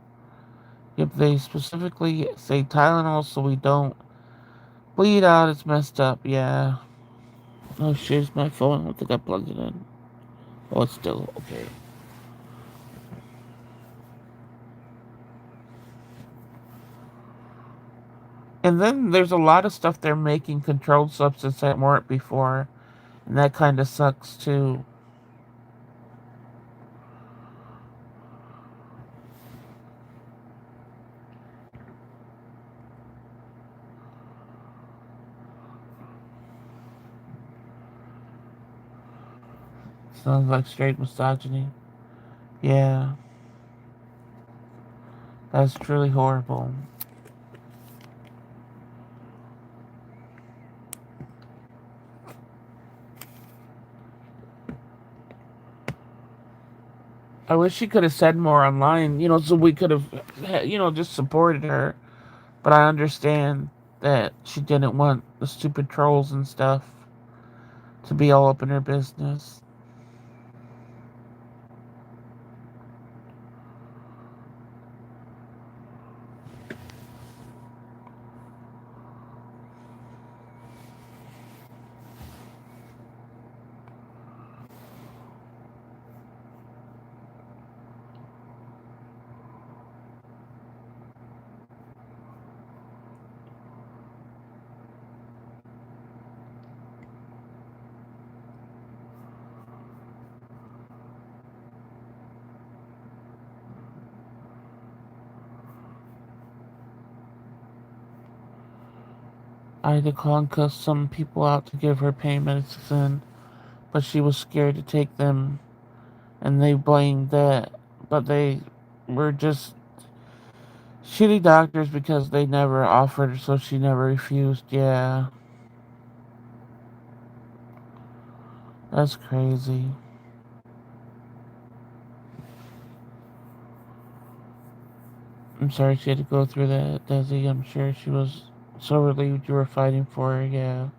If they specifically say Tylenol so we don't bleed out, it's messed up. Yeah. Oh shit, it's my phone. I don't think I plugged it in. Oh, it's still okay. And then there's a lot of stuff they're making controlled substance that weren't before, and that kind of sucks too. Sounds like straight misogyny. Yeah, that's truly horrible. I wish she could have said more online, so we could have, just supported her. But I understand that she didn't want the stupid trolls and stuff to be all up in her business. I had to call and cuss some people out to give her pain medicine, but she was scared to take them, and they blamed that. But they were just shitty doctors because they never offered, so she never refused. Yeah, that's crazy. I'm sorry she had to go through that, Desi. I'm sure she was so relieved you were fighting for her. Yeah.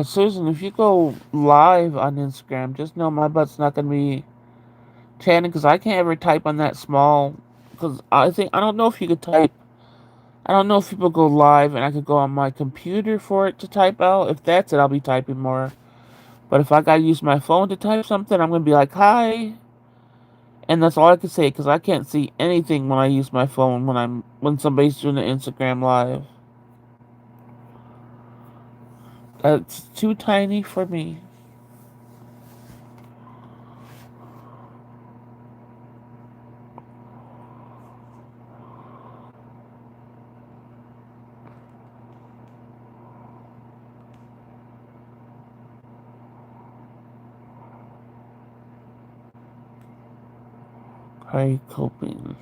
Susan, if you go live on Instagram, just know my butt's not gonna be Channing, because I can't ever type on that small. Because I don't know if you could type. I don't know if people go live and I could go on my computer for it to type out. If that's it, I'll be typing more. But if I gotta use my phone to type something, I'm gonna be like, hi. And that's all I can say because I can't see anything when I use my phone when somebody's doing an Instagram live. That's too tiny for me. How are you coping?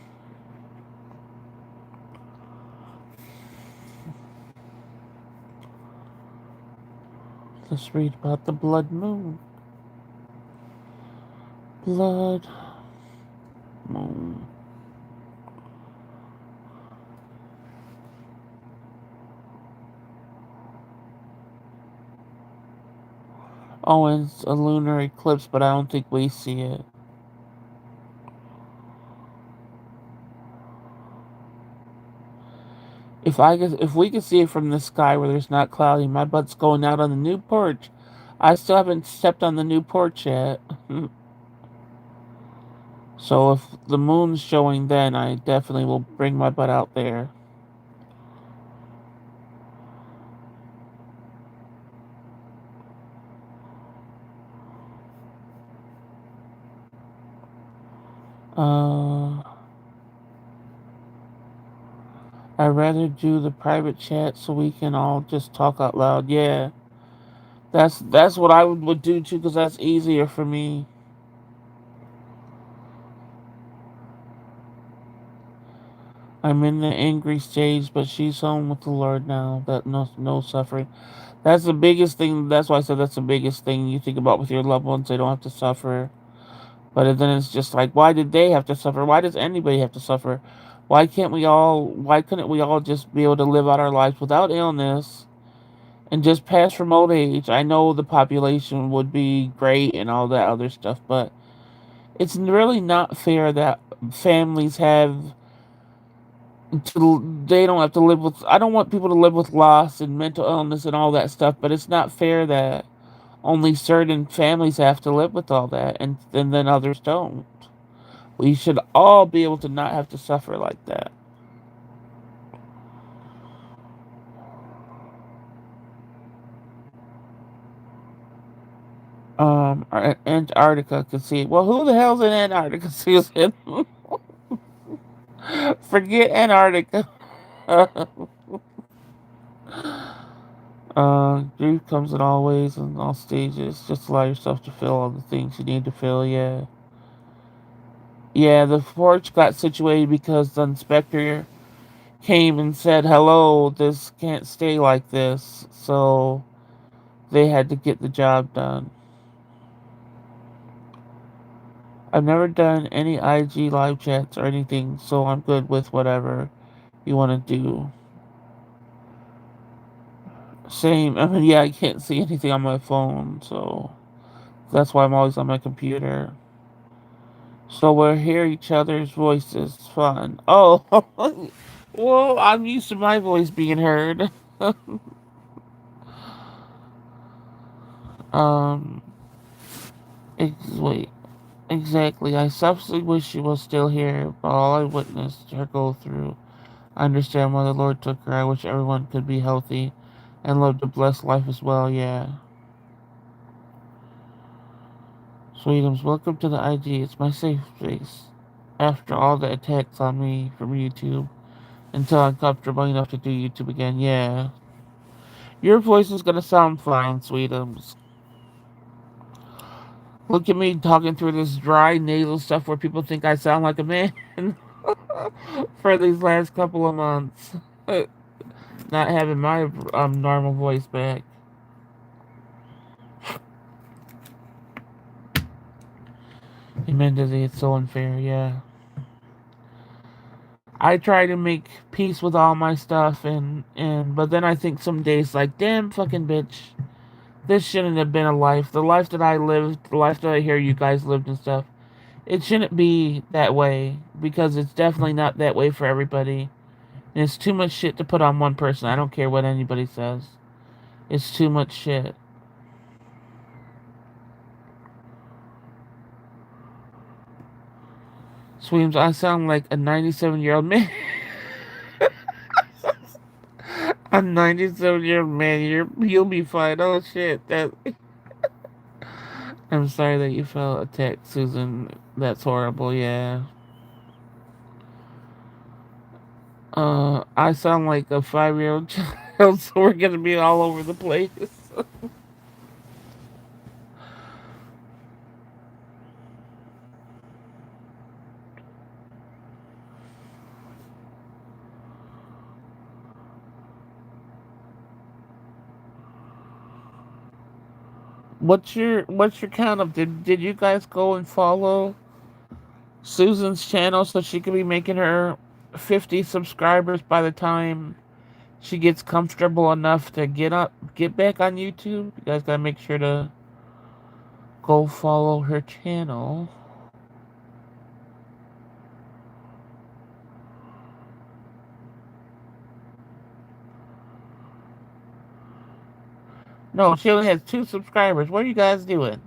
Let's read about the blood moon. Blood moon. Oh, and it's a lunar eclipse, but I don't think we see it. If we could see it from the sky where there's not cloudy, my butt's going out on the new porch. I still haven't stepped on the new porch yet. So if the moon's showing then, I definitely will bring my butt out there. Uh, I'd rather do the private chat so we can all just talk out loud. Yeah, that's what I would do too, because that's easier for me. I'm in the angry stage, but she's home with the Lord now. That no suffering. That's the biggest thing. That's why I said that's the biggest thing you think about with your loved ones. They don't have to suffer. But then it's just like, why did they have to suffer? Why does anybody have to suffer? Why can't we all? Why couldn't we all just be able to live out our lives without illness and just pass from old age? I know the population would be great and all that other stuff, but it's really not fair that families have to. They don't have to live with. I don't want people to live with loss and mental illness and all that stuff, but it's not fair that only certain families have to live with all that, and then others don't. We should all be able to not have to suffer like that. Antarctica could see. Well, who the hell's in Antarctica, Susan? Forget Antarctica. Grief comes in all ways and all stages. Just allow yourself to feel all the things you need to feel. Yeah, yeah. The porch got situated because the inspector came and said, "Hello, this can't stay like this." So they had to get the job done. I've never done any IG live chats or anything, so I'm good with whatever you want to do. Same. I mean, yeah, I can't see anything on my phone, so that's why I'm always on my computer. So we'll hear each other's voices. Fun. Oh, well, I'm used to my voice being heard. um, wait. Exactly. I selfishly wish she was still here, but all I witnessed her go through. I understand why the Lord took her. I wish everyone could be healthy and live a blessed life as well, yeah. Sweetums, welcome to the IG. It's my safe space. After all the attacks on me from YouTube, until I'm comfortable enough to do YouTube again, yeah. Your voice is gonna sound fine, Sweetums. Look at me talking through this dry nasal stuff where people think I sound like a man for these last couple of months. Not having my normal voice back. Amen to thee, it's so unfair, yeah. I try to make peace with all my stuff and but then I think some days like, damn fucking bitch. This shouldn't have been a life. The life that I lived, the life that I hear you guys lived and stuff, It shouldn't be that way because it's definitely not that way for everybody. And it's too much shit to put on one person. I don't care what anybody says. It's too much shit. Sweems, I sound like a 97-year-old man. A 97-year-old man. You'll be fine. Oh shit. I'm sorry that you felt attacked, Susan. That's horrible. Yeah. I sound like a 5-year-old child, so we're gonna be all over the place. What's your count of? Did you guys go and follow Susan's channel so she could be making her 50 subscribers by the time she gets comfortable enough to get back on YouTube? You guys gotta make sure to go follow her channel. No, she only has 2 subscribers. What are you guys doing?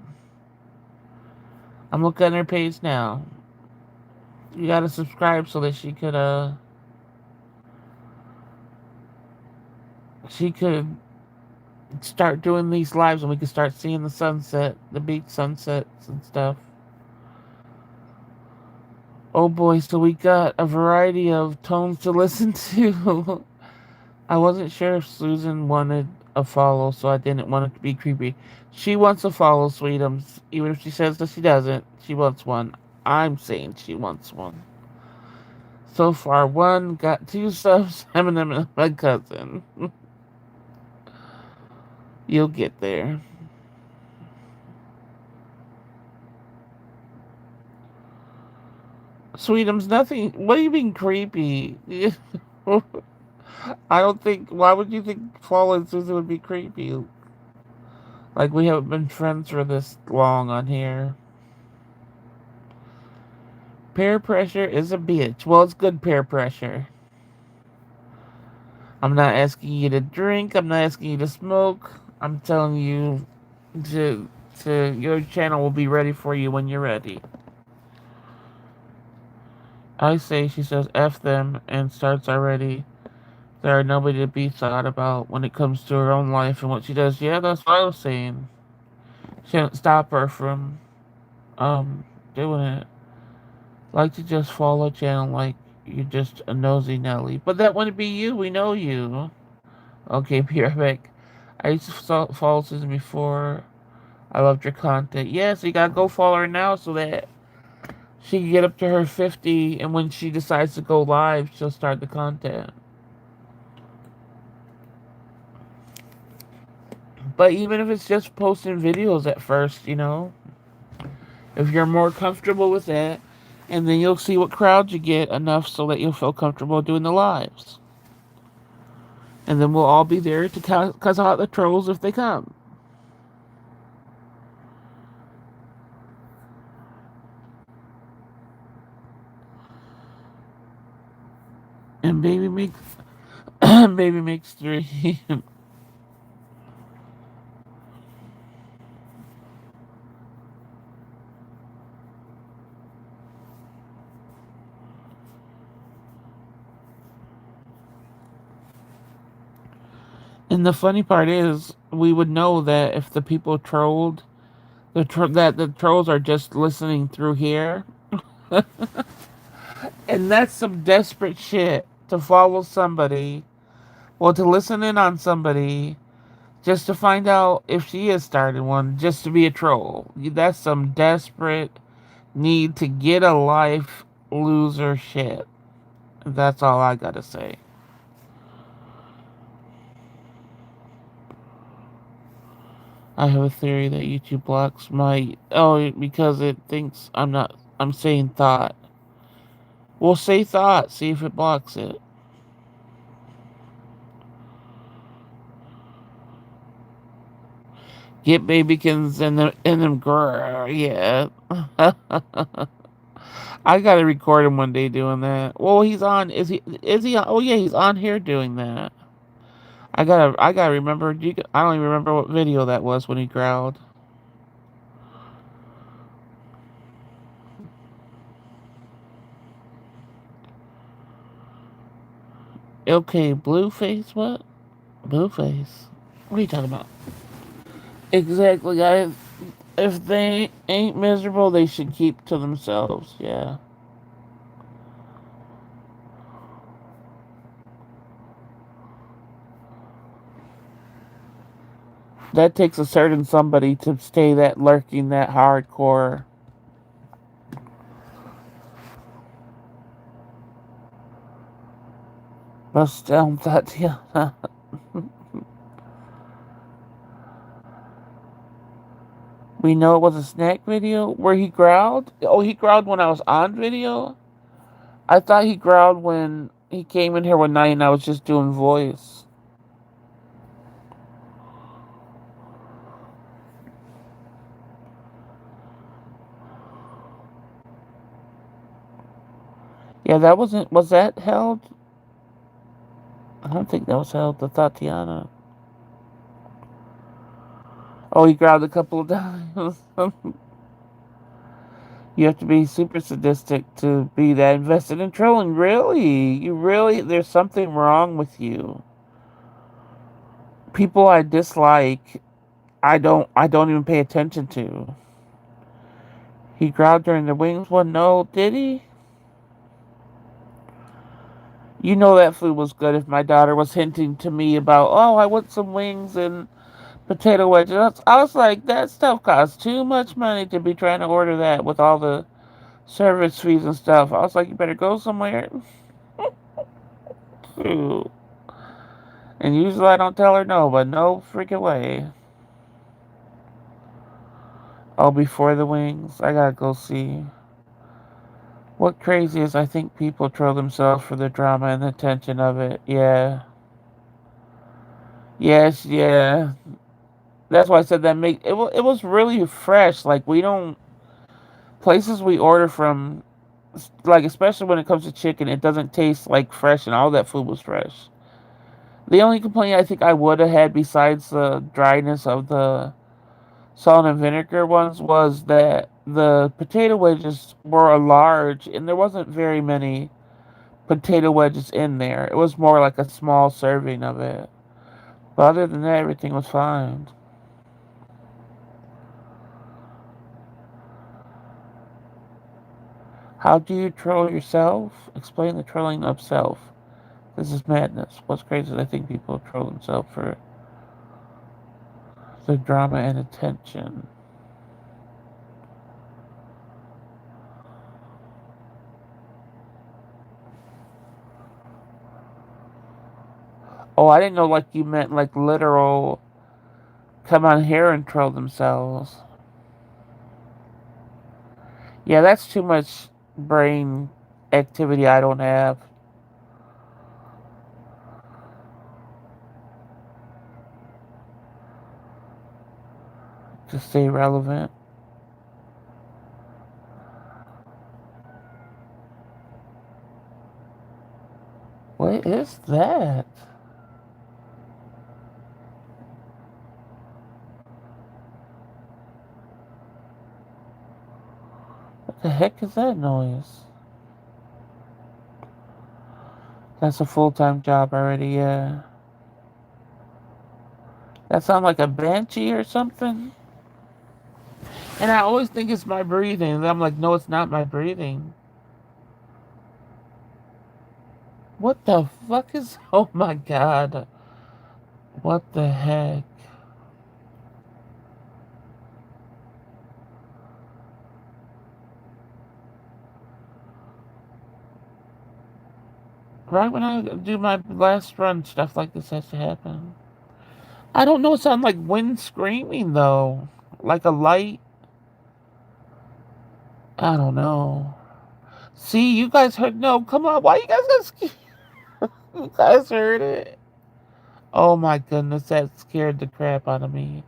I'm looking at her page now. You gotta subscribe so that she could start doing these lives and we could start seeing the sunset, the beach sunsets and stuff. Oh boy, so we got a variety of tones to listen to. I wasn't sure if Susan wanted a follow, so I didn't want it to be creepy. She wants a follow, Sweetums. Even if she says that she doesn't, she wants one. I'm saying she wants one. So far, one got 2 subs. Eminem and my cousin. You'll get there. Sweetums, nothing. What do you mean creepy? I don't think. Why would you think following Susan would be creepy? Like, we haven't been friends for this long on here. Peer pressure is a bitch. Well, it's good peer pressure. I'm not asking you to drink. I'm not asking you to smoke. I'm telling you to your channel will be ready for you when you're ready. I say she says F them and starts already. There are nobody to be thought about when it comes to her own life and what she does. Yeah, that's what I was saying. Shouldn't stop her from doing it. Like to just follow a channel like you're just a nosy Nelly. But that wouldn't be you. We know you. Okay, be right back. I used to follow Susan before. I loved your content. Yeah, so you gotta go follow her now so that she can get up to her 50, and when she decides to go live, she'll start the content. But even if it's just posting videos at first, if you're more comfortable with that, and then you'll see what crowd you get enough so that you'll feel comfortable doing the lives. And then we'll all be there to cuss out the trolls if they come. And baby makes baby makes 3. And the funny part is, we would know that if the people trolled, that the trolls are just listening through here. And that's some desperate shit to follow somebody, well, to listen in on somebody, just to find out if she has started one, just to be a troll. That's some desperate need to get a life loser shit. That's all I gotta say. I have a theory that YouTube blocks my... Oh, because it thinks I'm saying thought. Well, say thought, see if it blocks it. Get babykins and them grrr, yeah. I gotta record him one day doing that. Well, he's on. Is he? Is he? Oh yeah, he's on here doing that. I gotta remember. I don't even remember what video that was when he growled. Okay, Blueface. What? Blueface. What are you talking about? Exactly, guys. If they ain't miserable, they should keep to themselves. Yeah. That takes a certain somebody to stay that lurking, that hardcore. Bust down that, yeah. We know it was a snack video where he growled. Oh, he growled when I was on video? I thought he growled when he came in here one night and I was just doing voice. Yeah, that wasn't. Was that held? I don't think that was held to Tatiana. Oh, he growled a couple of times. You have to be super sadistic to be that invested in trolling. Really? You really? There's something wrong with you. People I dislike, I don't even pay attention to. He growled during the wings one. No, did he? You know that food was good if my daughter was hinting to me about, oh, I want some wings and potato wedges. I was like, that stuff costs too much money to be trying to order that with all the service fees and stuff. I was like, you better go somewhere. Ooh. And usually I don't tell her no, but no freaking way. Oh, before the wings, I gotta go see. What crazy is I think people troll themselves for the drama and the tension of it. Yeah. Yes, yeah. That's why I said that make it. It was really fresh. Like we don't places we order from, like especially when it comes to chicken, it doesn't taste like fresh, and all that food was fresh. The only complaint I think I would have had besides the dryness of the salt and vinegar ones was that the potato wedges were large, and there wasn't very many potato wedges in there. It was more like a small serving of it. But other than that, everything was fine. How do you troll yourself? Explain the trolling of self. This is madness. What's crazy is I think people troll themselves for the drama and attention. Oh, I didn't know like you meant like literal come on here and troll themselves. Yeah, that's too much brain activity I don't have to stay relevant. What is that? What the heck is that noise? That's a full-time job already, yeah. That sounds like a banshee or something. And I always think it's my breathing. And I'm like, no, it's not my breathing. What the fuck is... Oh my god. What the heck? Right when I do my last run, stuff like this has to happen. I don't know, it sounds like wind screaming though. Like a light. I don't know. See, you guys heard... No, come on. Why you guys got scared? You guys heard it. Oh my goodness, that scared the crap out of me.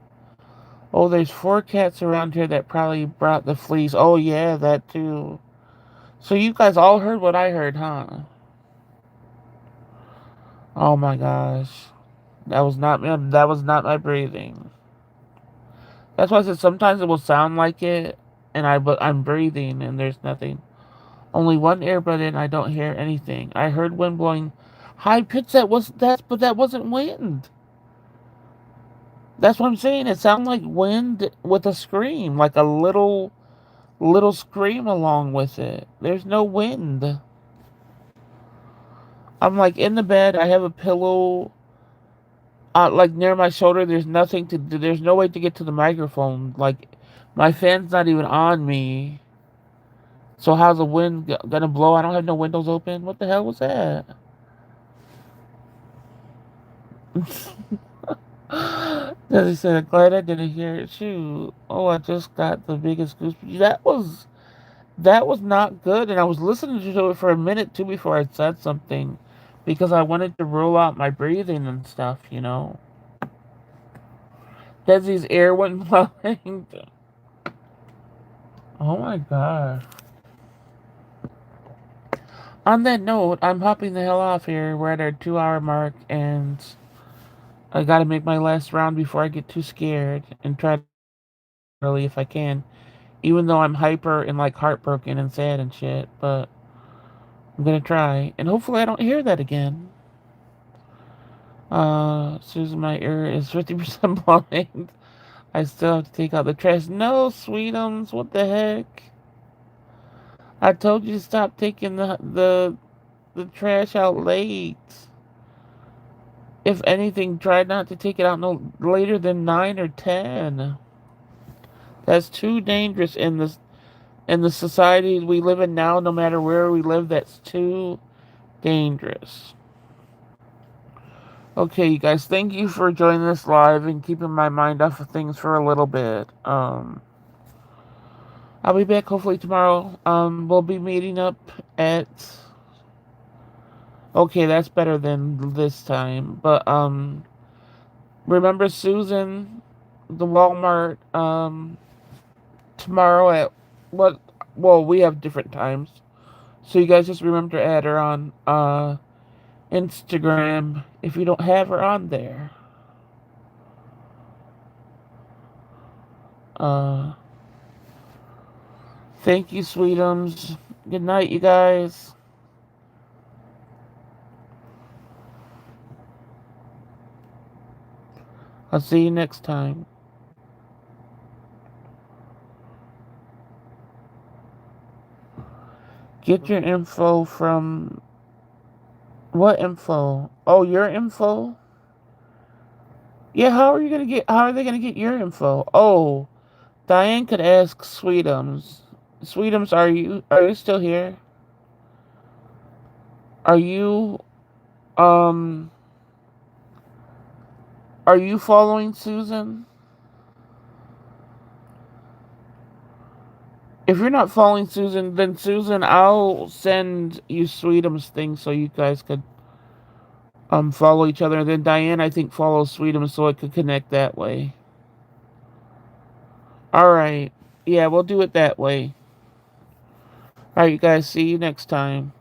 Oh, there's 4 cats around here that probably brought the fleas. Oh yeah, that too. So you guys all heard what I heard, huh? Oh my gosh. That was not my breathing. That's why I said sometimes it will sound like it, and but I'm breathing and there's nothing. Only one earbud in, I don't hear anything. I heard wind blowing high pitch. But that wasn't wind. That's what I'm saying. It sounded like wind with a scream, like a little scream along with it. There's no wind. I'm like in the bed. I have a pillow like near my shoulder. There's nothing to do. There's no way to get to the microphone. Like my fan's not even on me. So how's the wind gonna blow? I don't have no windows open. What the hell was that? As I said, I'm glad I didn't hear it. Shoot. Oh, I just got the biggest goosebumps. That was not good, and I was listening to it for a minute too before I said something, because I wanted to rule out my breathing and stuff. Desi's ear went blowing. Oh my gosh. On that note, I'm hopping the hell off here. We're at our 2 hour mark, and I gotta make my last round before I get too scared and try to early if I can. Even though I'm hyper and like heartbroken and sad and shit, but I'm gonna try. And hopefully I don't hear that again. Susan, my ear is 50% blind. I still have to take out the trash. No, Sweetums, what the heck? I told you to stop taking the trash out late. If anything, try not to take it out no later than 9 or 10. That's too dangerous in the society we live in now, no matter where we live, that's too dangerous. Okay, you guys, thank you for joining this live and keeping my mind off of things for a little bit. I'll be back hopefully tomorrow. We'll be meeting up at. Okay, that's better than this time. But remember Susan, the Walmart tomorrow at what? Well, we have different times, so you guys just remember to add her on Instagram if you don't have her on there. Uh, Thank you, Sweetums. Good night, you guys. I'll see you next time. Get your info from. What info? Oh, your info? Yeah, how are they gonna get your info? Oh, Diane could ask Sweetums. Sweetums, are you still here? Are you um are you following Susan? If you're not following Susan, then Susan, I'll send you Sweetums thing so you guys could follow each other. And then Diane, I think, follows Sweetums so it could connect that way. All right. Yeah, we'll do it that way. All right, you guys. See you next time.